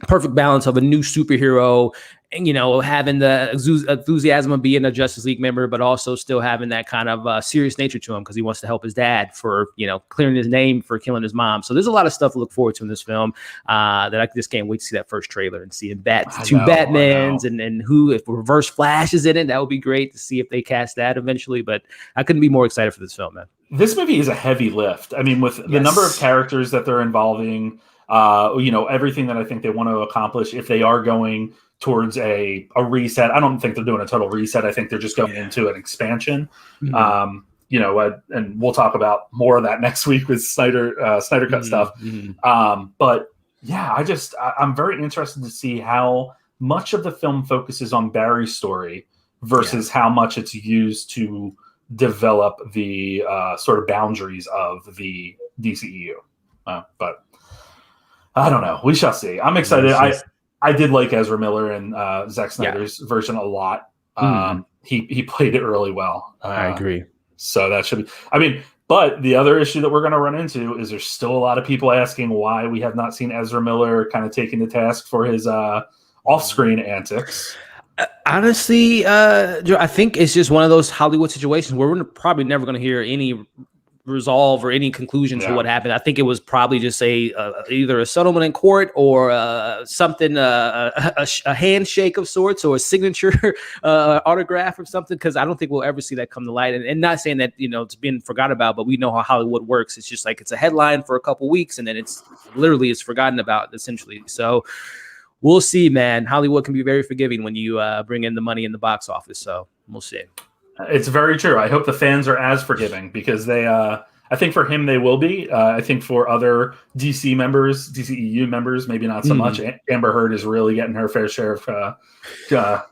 perfect balance of a new superhero and, having the enthusiasm of being a Justice League member, but also still having that kind of serious nature to him, because he wants to help his dad for, clearing his name for killing his mom. So there's a lot of stuff to look forward to in this film that I just can't wait to see that first trailer and seeing two Batmans and who, if Reverse Flash is in it, that would be great to see if they cast that eventually. But I couldn't be more excited for this film, man. This movie is a heavy lift. I mean, with the number of characters that they're involving, everything that I think they want to accomplish, if they are going towards a reset. I don't think they're doing a total reset. I think they're just going into an expansion. And we'll talk about more of that next week with Snyder cut stuff. But yeah, I'm very interested to see how much of the film focuses on Barry's story versus how much it's used to develop the sort of boundaries of the DCEU. But I don't know. We shall see. I'm excited. I did like Ezra Miller and Zack Snyder's version a lot. He played it really well. I agree. So that should be. I mean, but the other issue that we're going to run into is there's still a lot of people asking why we have not seen Ezra Miller kind of taking the task for his off-screen antics. Honestly, I think it's just one of those Hollywood situations where we're probably never going to hear any resolve or any conclusion to what happened. I think it was probably just either a settlement in court or something, a handshake of sorts or a signature autograph or something, because I don't think we'll ever see that come to light. And not saying that, it's been forgot about, but we know how Hollywood works. It's just like it's a headline for a couple weeks and then it's forgotten about, essentially. So we'll see, man. Hollywood can be very forgiving when you bring in the money in the box office. So we'll see. It's very true. I hope the fans are as forgiving, because they, I think for him they will be. I think for other DCEU members, maybe not so much. Amber Heard is really getting her fair share of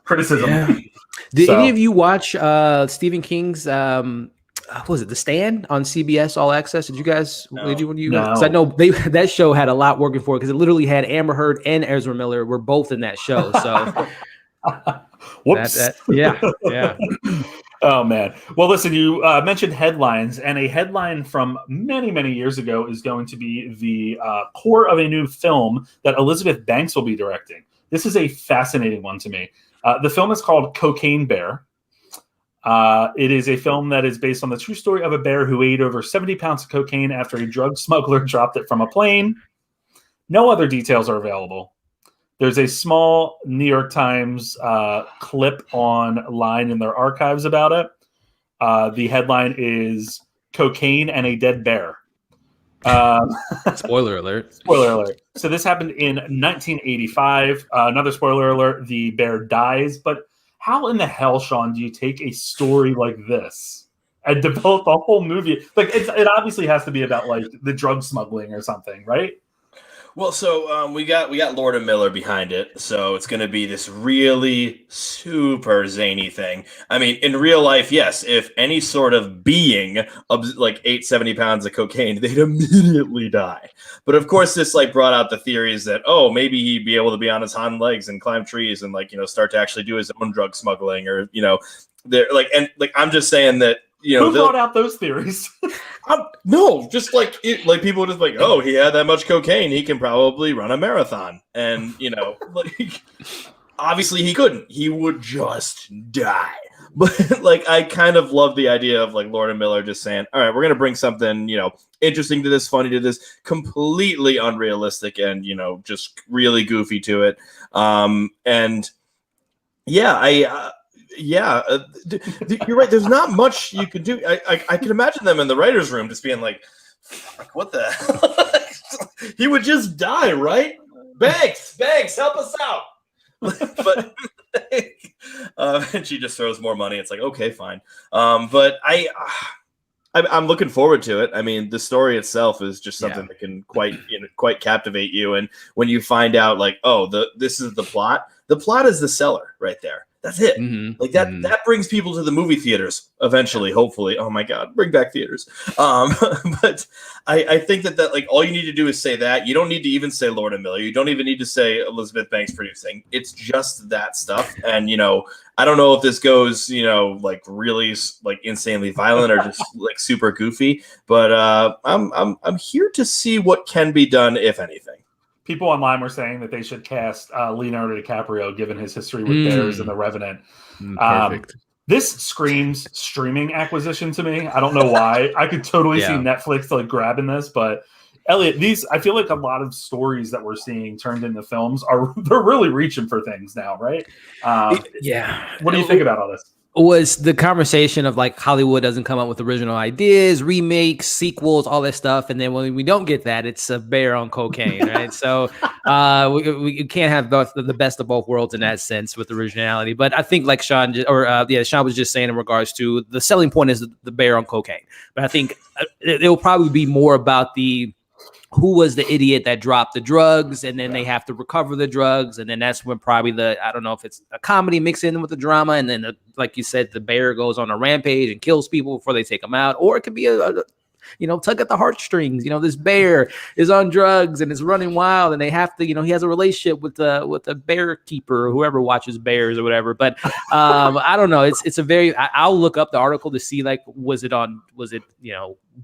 criticism. Yeah. Did any of you watch Stephen King's what was it, The Stand on CBS All Access? Did you guys? No. Did you? Because I know that show had a lot working for it, because it literally had Amber Heard and Ezra Miller were both in that show. So, whoops. Yeah. Oh man. Well, listen, you mentioned headlines, and a headline from many, many years ago is going to be the core of a new film that Elizabeth Banks will be directing. This is a fascinating one to me. The film is called Cocaine Bear. It is a film that is based on the true story of a bear who ate over 70 pounds of cocaine after a drug smuggler dropped it from a plane. No other details are available. There's a small New York Times clip online in their archives about it. The headline is Cocaine and a Dead Bear. Spoiler alert. Spoiler alert. So this happened in 1985. Another spoiler alert, the bear dies. But how in the hell, Sean, do you take a story like this and develop a whole movie? Like, it obviously has to be about like the drug smuggling or something, right? Well, so we got Lord and Miller behind it, so it's going to be this really super zany thing. I mean, in real life, yes, if any sort of being like ate 70 pounds of cocaine, they'd immediately die. But of course, this like brought out the theories that maybe he'd be able to be on his hind legs and climb trees and start to actually do his own drug smuggling, or I'm just saying that. Who brought out those theories? No, just people just he had that much cocaine, he can probably run a marathon, and obviously he couldn't. He would just die. But I kind of love the idea of Lord and Miller just saying, all right, we're gonna bring something interesting to this, funny to this, completely unrealistic, and just really goofy to it. You're right. There's not much you can do. I can imagine them in the writer's room just being like what the hell? He would just die, right? Banks, help us out. But and she just throws more money. It's like, okay, fine. But I'm looking forward to it. I mean, the story itself is just something that can quite captivate you. And when you find out this is the plot is the seller right there. That's it. Mm-hmm. That brings people to the movie theaters eventually, hopefully. Oh my God, bring back theaters. But I think that all you need to do is say that. You don't need to even say Lord and Miller. You don't even need to say Elizabeth Banks producing. It's just that stuff. And I don't know if this goes really insanely violent or just super goofy. But I'm here to see what can be done, if anything. People online were saying that they should cast Leonardo DiCaprio, given his history with Bears and The Revenant. Perfect. This screams streaming acquisition to me. I don't know why. I could totally see Netflix grabbing this, but Elliott, I feel like a lot of stories that we're seeing turned into films they're really reaching for things now, right? What do you think about all this? Was the conversation of Hollywood doesn't come up with original ideas, remakes, sequels, all that stuff, and then when we don't get that, it's a bear on cocaine, right? So we can't have the best of both worlds in that sense with originality. But I think Sean Sean was just saying in regards to the selling point is the bear on cocaine. But I think it'll probably be more about who was the idiot that dropped the drugs, and then they have to recover the drugs, and then that's when probably I don't know if it's a comedy mixed in with the drama, and then like you said, the bear goes on a rampage and kills people before they take them out, or it could be a tug at the heartstrings. This bear is on drugs and is running wild, and they have to, he has a relationship with the bear keeper or whoever watches bears or whatever. But I don't know. It's a very. I'll look up the article to see was it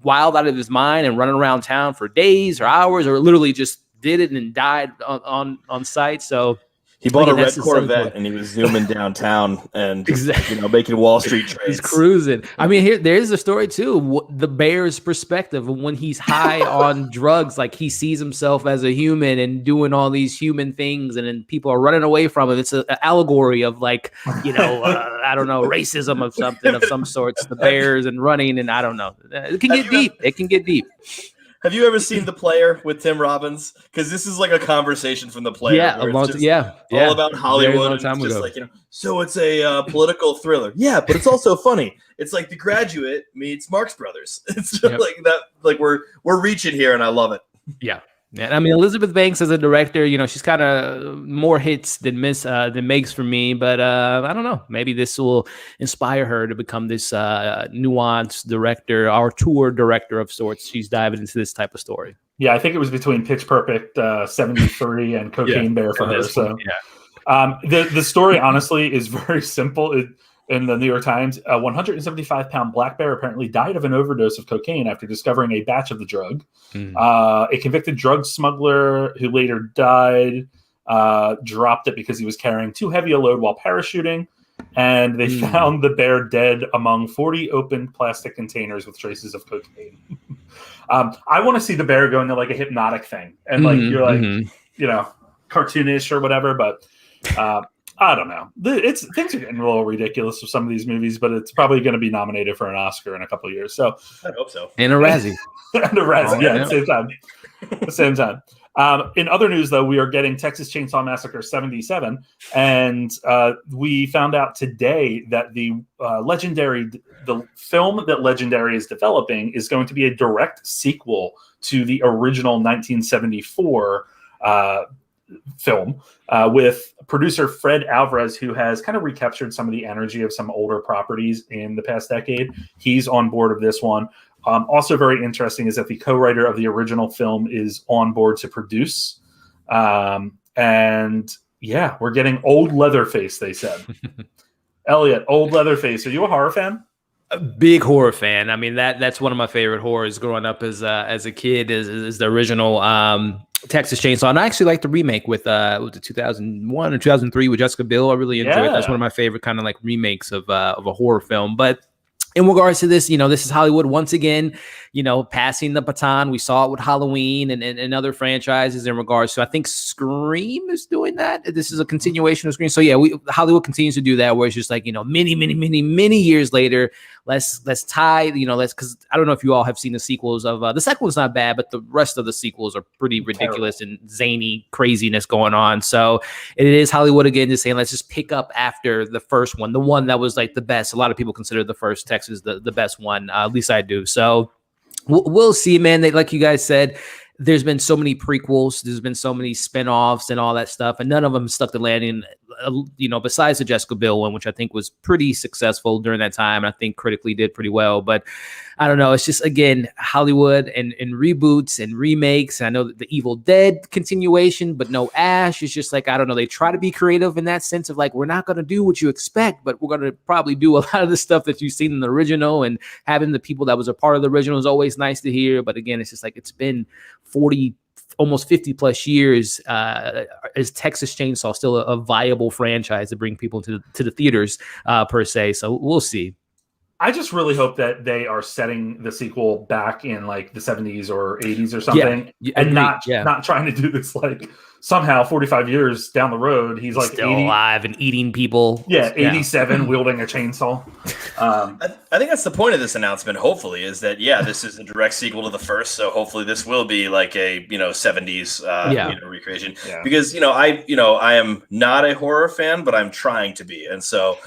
wild out of his mind and running around town for days or hours, or literally just did it and died on site. So He bought a Again, red that's the selling Corvette point. and he was zooming downtown and just, Exactly. making Wall Street trades. He's cruising. I mean, there's a story too. The bear's perspective of when he's high on drugs, like he sees himself as a human and doing all these human things, and then people are running away from him. It's an allegory of like, I don't know, racism of something of some sorts. The bears and running, and I don't know. It can get deep. It can get deep. Have you ever seen The Player with Tim Robbins? Because this is like a conversation from The Player. Yeah, all about Hollywood. And it's just like, so it's a political thriller. Yeah, but it's also funny. It's like The Graduate meets Marx Brothers. It's just like that. Like we're reaching here, and I love it. Yeah. Yeah, I mean, Elizabeth Banks as a director, she's kind of more hits than makes for me. But I don't know. Maybe this will inspire her to become this nuanced director, auteur director of sorts. She's diving into this type of story. Yeah, I think it was between Pitch Perfect 73 and Cocaine Bear for her. So the story, honestly, is very simple. In the New York Times, a 175-pound black bear apparently died of an overdose of cocaine after discovering a batch of the drug. A convicted drug smuggler who later died dropped it because he was carrying too heavy a load while parachuting, and they found the bear dead among 40 open plastic containers with traces of cocaine. I want to see the bear go into like a hypnotic thing, and like you're like, cartoonish or whatever, but I don't know. Things are getting a little ridiculous with some of these movies, but it's probably going to be nominated for an Oscar in a couple of years. So I hope so. And a Razzie. At the same time. In other news, though, we are getting Texas Chainsaw Massacre 77, and we found out today that the film that Legendary is developing is going to be a direct sequel to the original 1974 film with producer Fred Alvarez, who has kind of recaptured some of the energy of some older properties in the past decade. He's on board of this one. Also very interesting is that the co-writer of the original film is on board to produce. And yeah, we're getting old Leatherface, they said. Elliott, old Leatherface. Are you a horror fan? A big horror fan. I mean, that's one of my favorite horrors growing up as a kid is the original Texas Chainsaw. And I actually like the remake with was it 2001 or 2003 with Jessica Biel. I really enjoyed it. That's one of my favorite kind of like remakes of a horror film. But in regards to this, this is Hollywood once again, passing the baton. We saw it with Halloween and other franchises in regards to, I think Scream is doing that. This is a continuation of Scream. So yeah, Hollywood continues to do that, where it's just like, many years later, let's tie, because I don't know if you all have seen the sequels of, the second one's not bad, but the rest of the sequels are pretty ridiculous and zany craziness going on. So it is Hollywood again, just saying, let's just pick up after the first one, the one that was like the best. A lot of people consider the first Texas the best one, at least I do. So we'll see, man. Like you guys said, there's been so many prequels, there's been so many spinoffs and all that stuff, and none of them stuck the landing, besides the Jessica Biel one, which I think was pretty successful during that time. I think critically did pretty well, but I don't know. It's just, again, Hollywood and reboots and remakes. I know that the Evil Dead continuation, but no Ash. It's just like, I don't know. They try to be creative in that sense of like, we're not going to do what you expect, but we're going to probably do a lot of the stuff that you've seen in the original, and having the people that was a part of the original is always nice to hear. But again, it's just like, it's been 40, almost 50 plus years. Is Texas Chainsaw still a viable franchise to bring people to the theaters per se? So we'll see. I just really hope that they are setting the sequel back in like the 70s or 80s or something, and not trying to do this like somehow 45 years down the road he's like still 80, alive and eating people. 87 wielding a chainsaw. I think that's the point of this announcement. Hopefully, is that this is a direct sequel to the first, so hopefully this will be like a 70s recreation. Yeah. Because I am not a horror fan, but I'm trying to be, and so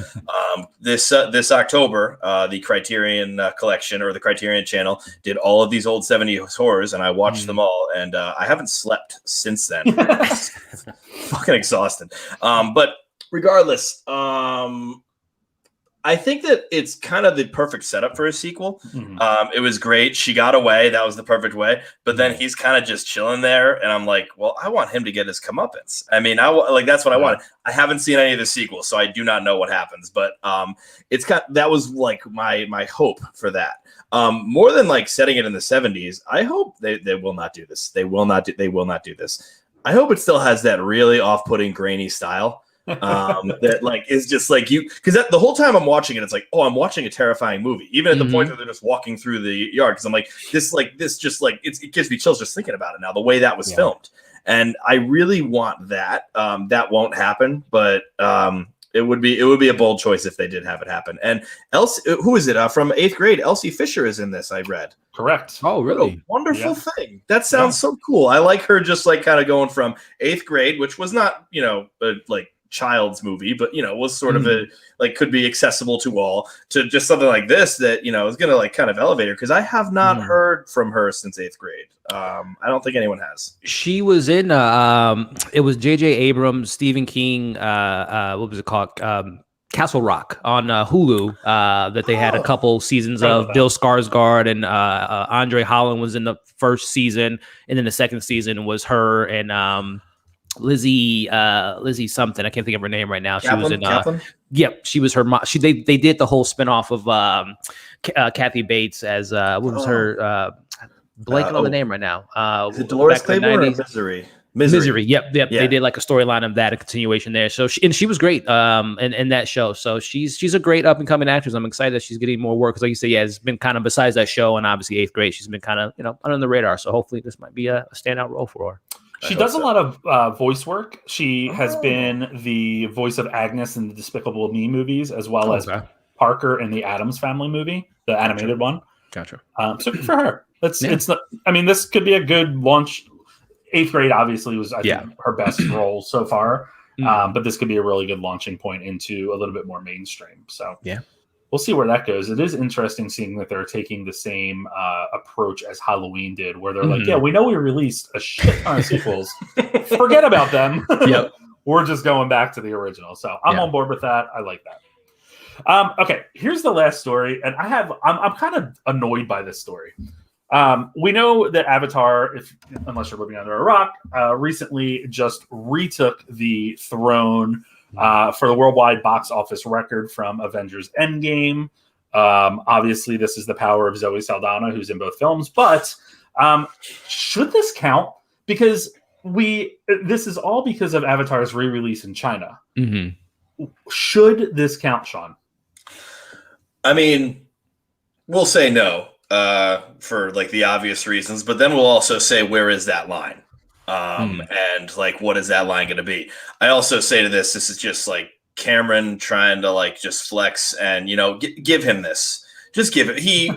this October, the Criterion collection or the Criterion channel did all of these old 70s horrors, and I watched them all, and I haven't slept since then. Fucking exhausted. But regardless, I think that it's kind of the perfect setup for a sequel. It was great. She got away. That was the perfect way. But then he's kind of just chilling there. And I'm like, well, I want him to get his comeuppance. I mean, that's what I wanted. I haven't seen any of the sequels, so I do not know what happens. But that was like my hope for that. More than like setting it in the 70s, I hope they will not do this. They will not do this. I hope it still has that really off-putting grainy style. That like is just like you, because the whole time I'm watching it, it's like, oh, I'm watching a terrifying movie, even at the point where they're just walking through the yard, because I'm like, this just like it gives me chills just thinking about it now, the way that was filmed. And I really want that. That won't happen, but it would be a bold choice if they did have it happen. And Elsie, who is it from 8th grade? Elsie Fisher is in this, I read. Correct. Oh, really? Wonderful thing. That sounds so cool. I like her just like kind of going from 8th grade, which was not, like child's movie, but was sort of a like could be accessible to all, to just something like this that is gonna like kind of elevate her, because I have not heard from her since 8th grade. I don't think anyone has. She was in it was J.J. Abrams, Stephen King, what was it called, Castle Rock on Hulu, that they had a couple seasons of. Bill Skarsgård and Andre Holland was in the first season, and then the second season was her and Lizzie something. I can't think of her name right now. Kaplan? She was in she was her mom. They did the whole spinoff of Kathy Bates as what was her blanking on the name right now. Is it Dolores Claiborne or Misery? Yep. They did like a storyline of that, a continuation there. So she was great in that show. So she's a great up and coming actress. I'm excited that she's getting more work, because like you said, it's been kind of, besides that show and obviously 8th grade, she's been kind of under the radar. So hopefully this might be a standout role for her. She does a lot of voice work. She has been the voice of Agnes in the Despicable Me movies, as well as Parker in the Addams Family movie, the animated one. Gotcha. So good for her. It's not, I mean, this could be a good launch. 8th grade obviously was, I think, her best role so far. But this could be a really good launching point into a little bit more mainstream. So we'll see where that goes. It is interesting seeing that they're taking the same approach as Halloween did, where they're like, we know we released a shit ton of sequels. Forget about them. We're just going back to the original. So I'm on board with that. I like that. Okay, here's the last story. And I'm kind of annoyed by this story. We know that Avatar, unless you're living under a rock, recently just retook the throne for the worldwide box office record from Avengers Endgame. Obviously, this is the power of Zoe Saldana, who's in both films. But should this count? Because this is all because of Avatar's re-release in China. Should this count, Sean? I mean, we'll say no for like the obvious reasons, but then we'll also say, where is that line? And like, what is that line going to be? I also say to this is just like Cameron trying to like just flex and, give him this. Just give it. He,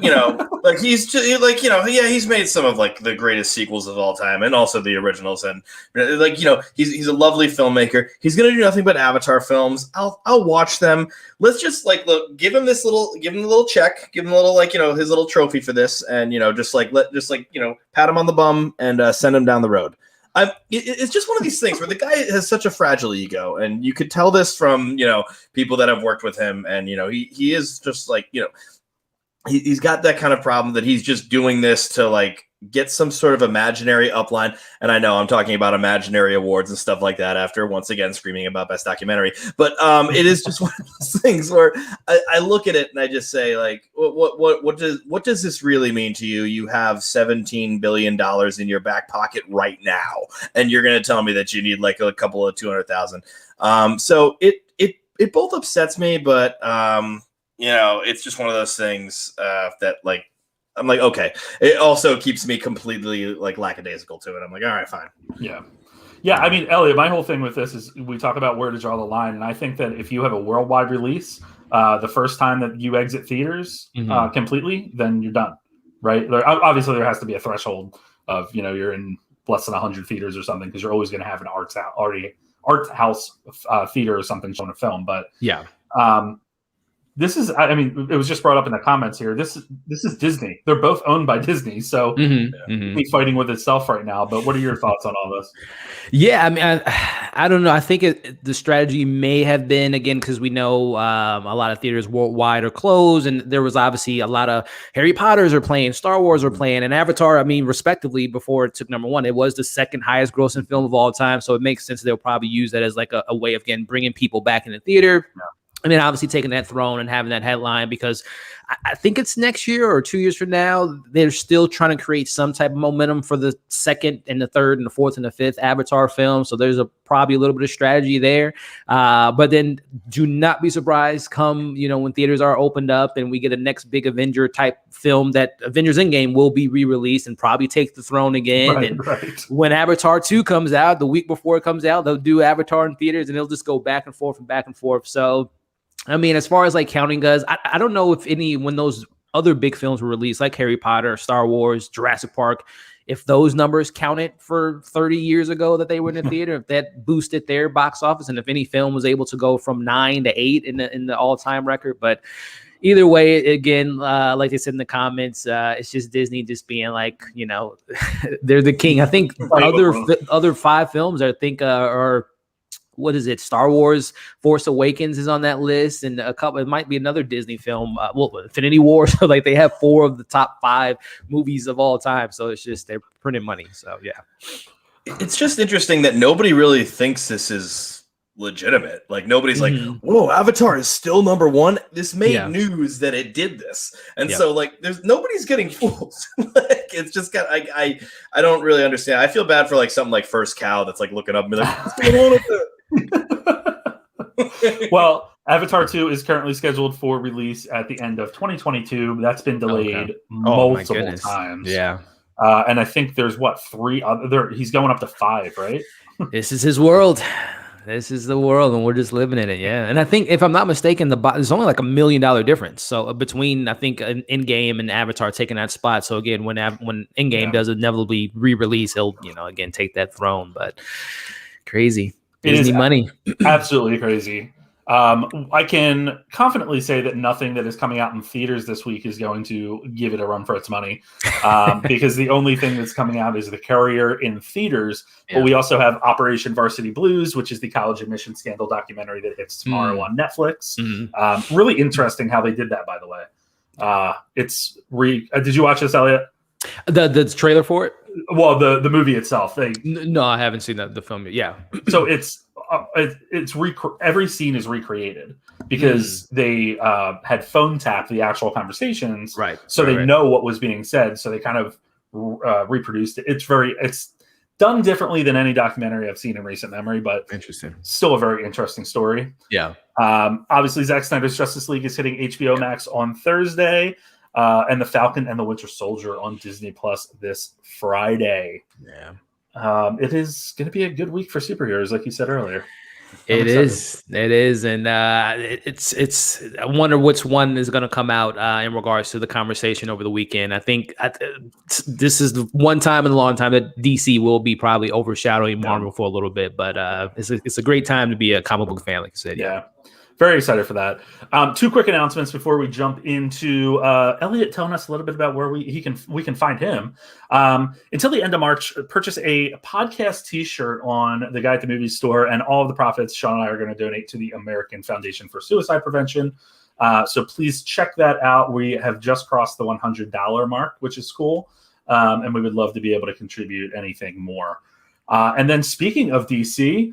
like he's just, like, he's made some of like the greatest sequels of all time and also the originals. And like, he's a lovely filmmaker. He's going to do nothing but Avatar films. I'll watch them. Let's just like, look, give him a little check, give him a little, like, his little trophy for this. And, pat him on the bum and send him down the road. It's just one of these things where the guy has such a fragile ego, and you could tell this from, people that have worked with him. And, he is just like, he's got that kind of problem that he's just doing this to like get some sort of imaginary upline. And I know I'm talking about imaginary awards and stuff like that after once again screaming about best documentary. But it is just one of those things where I look at it and I just say, like, what does this really mean to you? You have $17 billion in your back pocket right now, and you're going to tell me that you need like a couple of 200,000. So it both upsets me, but it's just one of those things that like, I'm like, okay. It also keeps me completely like lackadaisical to it. I'm like, all right, fine. Yeah. I mean, Elliott, my whole thing with this is we talk about where to draw the line. And I think that if you have a worldwide release, the first time that you exit theaters completely, then you're done, right? Obviously, there has to be a threshold of, you're in less than 100 theaters or something, because you're always going to have an art house theater or something showing a film. But this is, I mean, it was just brought up in the comments here. This is Disney. They're both owned by Disney. So it's fighting with itself right now. But what are your thoughts on all this? Yeah, I mean, I don't know. I think the strategy may have been, again, because we know a lot of theaters worldwide are closed. And there was obviously a lot of Harry Potters are playing, Star Wars are playing, and Avatar, I mean, respectively, before it took number one, it was the second highest grossing film of all time. So it makes sense they'll probably use that as like a way of, again, bringing people back in the theater. Yeah. And then obviously taking that throne and having that headline, because I think it's next year or 2 years from now. They're still trying to create some type of momentum for the second and the third and the fourth and the fifth Avatar film. So there's probably a little bit of strategy there. But then do not be surprised come, when theaters are opened up and we get a next big Avenger type film, that Avengers Endgame will be re-released and probably take the throne again. Right. When Avatar 2 comes out, the week before it comes out, they'll do Avatar in theaters and they'll just go back and forth and back and forth. So, I mean, as far as like counting goes, I don't know if when those other big films were released, like Harry Potter, Star Wars, Jurassic Park, if those numbers counted for 30 years ago that they were in the theater, if that boosted their box office, and if any film was able to go from 9 to 8 in the all-time record. But either way, again, like they said in the comments, it's just Disney just being like, they're the king. I think other 5 films are what is it? Star Wars Force Awakens is on that list, and it might be another Disney film, Infinity War. So like they have 4 of the top 5 movies of all time. So it's just, they're printing money. So yeah. It's just interesting that nobody really thinks this is legitimate. Like nobody's like, whoa, Avatar is still number 1. This made news that it did this. And so like nobody's getting fooled. Like it's just I don't really understand. I feel bad for like something like First Cow that's like looking up and be like, what's going on with it? Well, Avatar 2 is currently scheduled for release at the end of 2022. That's been delayed multiple times. Yeah. And I think there's 3 other. He's going up to 5, right? This is his world. This is the world, and we're just living in it. Yeah. And I think, if I'm not mistaken, there's only like $1 million difference. So between, I think, Endgame and Avatar taking that spot. So again, when Endgame does inevitably re-release, he'll, again, take that throne. But crazy. Disney money. Absolutely crazy. I can confidently say that nothing that is coming out in theaters this week is going to give it a run for its money, because the only thing that's coming out is The Courier in theaters. But we also have Operation Varsity Blues, which is the college admission scandal documentary that hits tomorrow on Netflix. Really interesting how they did that, by the way. Did you watch this, Elliott? The trailer for it? Well, the movie itself. No, I haven't seen the film yet. Yeah. So it's every scene is recreated because they had phone tapped the actual conversations, right? So they know what was being said, so they kind of reproduced it. It's done differently than any documentary I've seen in recent memory, but interesting. Still a very interesting story. Yeah. Obviously, Zack Snyder's Justice League is hitting HBO Max on Thursday. And The Falcon and the Winter Soldier on Disney Plus this Friday. Yeah. It is going to be a good week for superheroes, like you said earlier. It is, and it's. I wonder which one is going to come out in regards to the conversation over the weekend. I think this is the one time in a long time that DC will be probably overshadowing Marvel for a little bit, but it's a great time to be a comic book fan, like you said. Yeah. Very excited for that. 2 quick announcements before we jump into Elliott telling us a little bit about where we can find him. Until the end of March, purchase a podcast T-shirt on the Guide to Movies store, and all of the profits Sean and I are going to donate to the American Foundation for Suicide Prevention. So please check that out. We have just crossed the $100 mark, which is cool, and we would love to be able to contribute anything more. And then speaking of DC.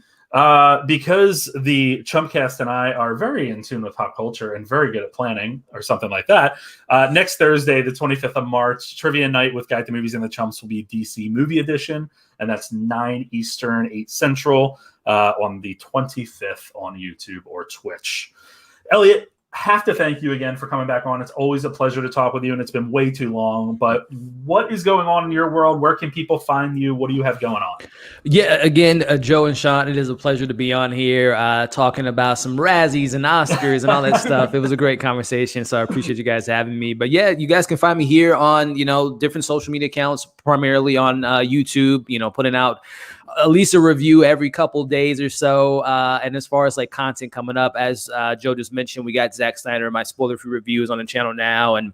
Because the Chumpcast and I are very in tune with pop culture and very good at planning or something like that, next Thursday, the 25th of March, Trivia Night with Guide to Movies and the Chumps will be DC Movie Edition, and that's 9 Eastern, 8 Central on the 25th on YouTube or Twitch. Elliott, have to thank you again for coming back on. It's always a pleasure to talk with you, and it's been way too long. But what is going on in your world? Where can people find you? What do you have going on? Yeah, again, Joe and Sean, it is a pleasure to be on here talking about some Razzies and Oscars and all that stuff. It was a great conversation, so I appreciate you guys having me. But yeah, you guys can find me here on, different social media accounts, primarily on YouTube, putting out at least a review every couple days or so. And as far as like content coming up, as Joe just mentioned, we got Zack Snyder, my spoiler-free reviews on the channel now, and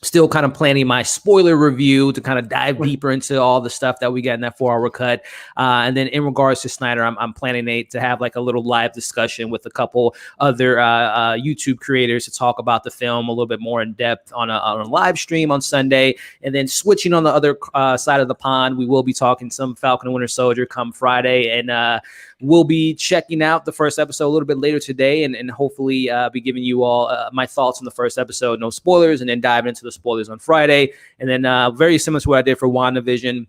Still kind of planning my spoiler review to kind of dive deeper into all the stuff that we got in that 4-hour cut. And then in regards to Snyder, I'm planning to have like a little live discussion with a couple other YouTube creators to talk about the film a little bit more in depth on a live stream on Sunday. And then switching on the other side of the pond, we will be talking some Falcon and Winter Soldier come Friday. And we'll be checking out the first episode a little bit later today and hopefully be giving you all my thoughts on the first episode, no spoilers, and then diving into the spoilers on Friday. And then very similar to what I did for WandaVision,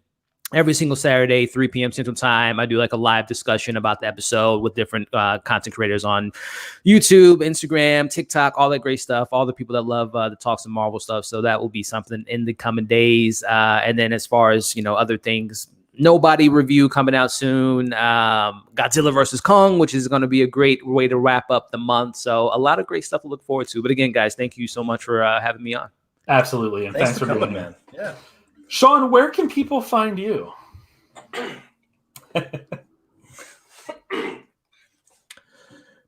every single Saturday, 3 p.m. Central Time, I do like a live discussion about the episode with different content creators on YouTube, Instagram, TikTok, all that great stuff, all the people that love the Talks of Marvel stuff. So that will be something in the coming days. And then as far as, other things, Nobody review coming out soon. Godzilla versus Kong, which is going to be a great way to wrap up the month. So a lot of great stuff to look forward to. But again, guys, thank you so much for having me on. Absolutely. And thanks for coming, being man. Yeah. Sean, where can people find you?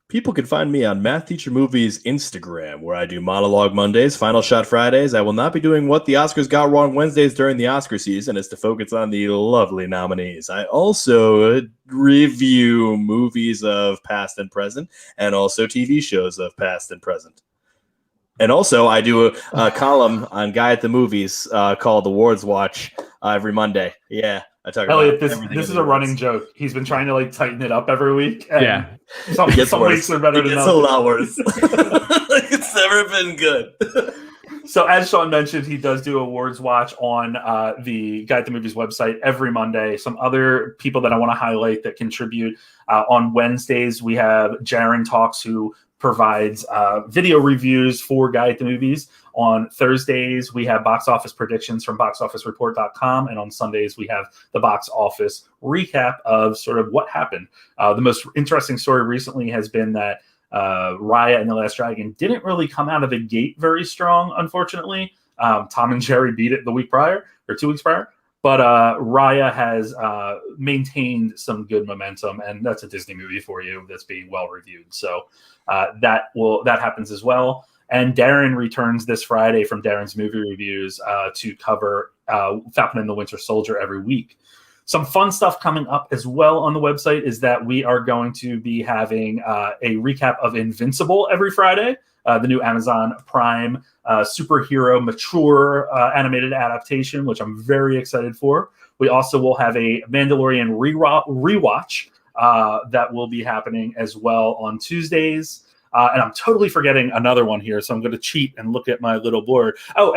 People can find me on Math Teacher Movies Instagram, where I do Monologue Mondays, Final Shot Fridays. I will not be doing What the Oscars Got Wrong Wednesdays during the Oscar season, as to focus on the lovely nominees. I also review movies of past and present, and also TV shows of past and present. And also, I do a column on Guy at the Movies called Awards Watch every Monday. Yeah. I talk Elliott, about this is a running joke. He's been trying to tighten it up every week. Yeah. Some weeks are better than others. It's a lot worse. It's never been good. So as Sean mentioned, he does do Awards Watch on the Guy at the Movies website every Monday. Some other people that I want to highlight that contribute on Wednesdays, we have Jaren Talks, who provides video reviews for Guy at the Movies. On Thursdays, we have box office predictions from boxofficereport.com. And on Sundays, we have the box office recap of sort of what happened. The most interesting story recently has been that Raya and the Last Dragon didn't really come out of the gate very strong, unfortunately. Tom and Jerry beat it the week prior, or 2 weeks prior. But Raya has maintained some good momentum, and that's a Disney movie for you that's being well reviewed. So that happens as well. And Darren returns this Friday from Darren's movie reviews to cover Falcon and the Winter Soldier every week. Some fun stuff coming up as well on the website is that we are going to be having a recap of Invincible every Friday, the new Amazon Prime superhero mature animated adaptation, which I'm very excited for. We also will have a Mandalorian rewatch that will be happening as well on Tuesdays. And I'm totally forgetting another one here, so I'm going to cheat and look at my little board. Oh,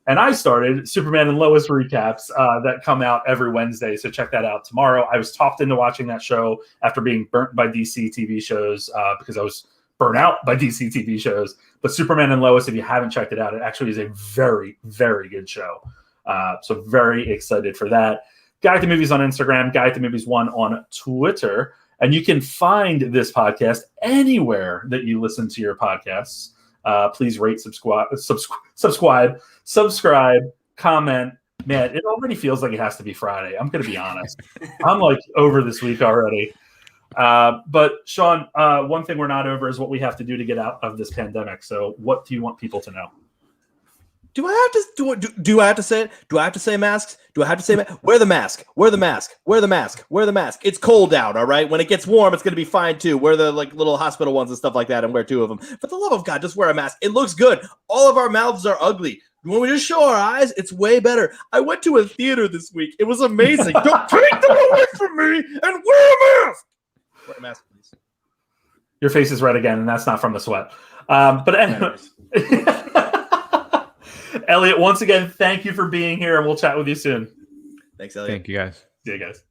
and I started Superman and Lois recaps that come out every Wednesday, so check that out tomorrow. I was talked into watching that show after being burnt by DC TV shows because I was burnt out by DC TV shows. But Superman and Lois, if you haven't checked it out, it actually is a very, very good show. So very excited for that. Guy at the Movies on Instagram, Guy at the Movies 1 on Twitter. And you can find this podcast anywhere that you listen to your podcasts. Please rate, subscribe, comment. Man, it already feels like it has to be Friday. I'm going to be honest. I'm over this week already. But Sean, one thing we're not over is what we have to do to get out of this pandemic. So what do you want people to know? Do I have to do I have to say it? Do I have to say masks? Do I have to say wear the mask? Wear the mask. Wear the mask. Wear the mask. It's cold out, all right? When it gets warm, it's going to be fine too. Wear the little hospital ones and stuff like that and wear 2 of them. For the love of God, just wear a mask. It looks good. All of our mouths are ugly. When we just show our eyes, it's way better. I went to a theater this week. It was amazing. Don't take them away from me and wear a mask. Wear a mask, please. Your face is red again, and that's not from the sweat. But anyway. Elliott, once again, thank you for being here, and we'll chat with you soon. Thanks, Elliott. Thank you, guys. See you guys.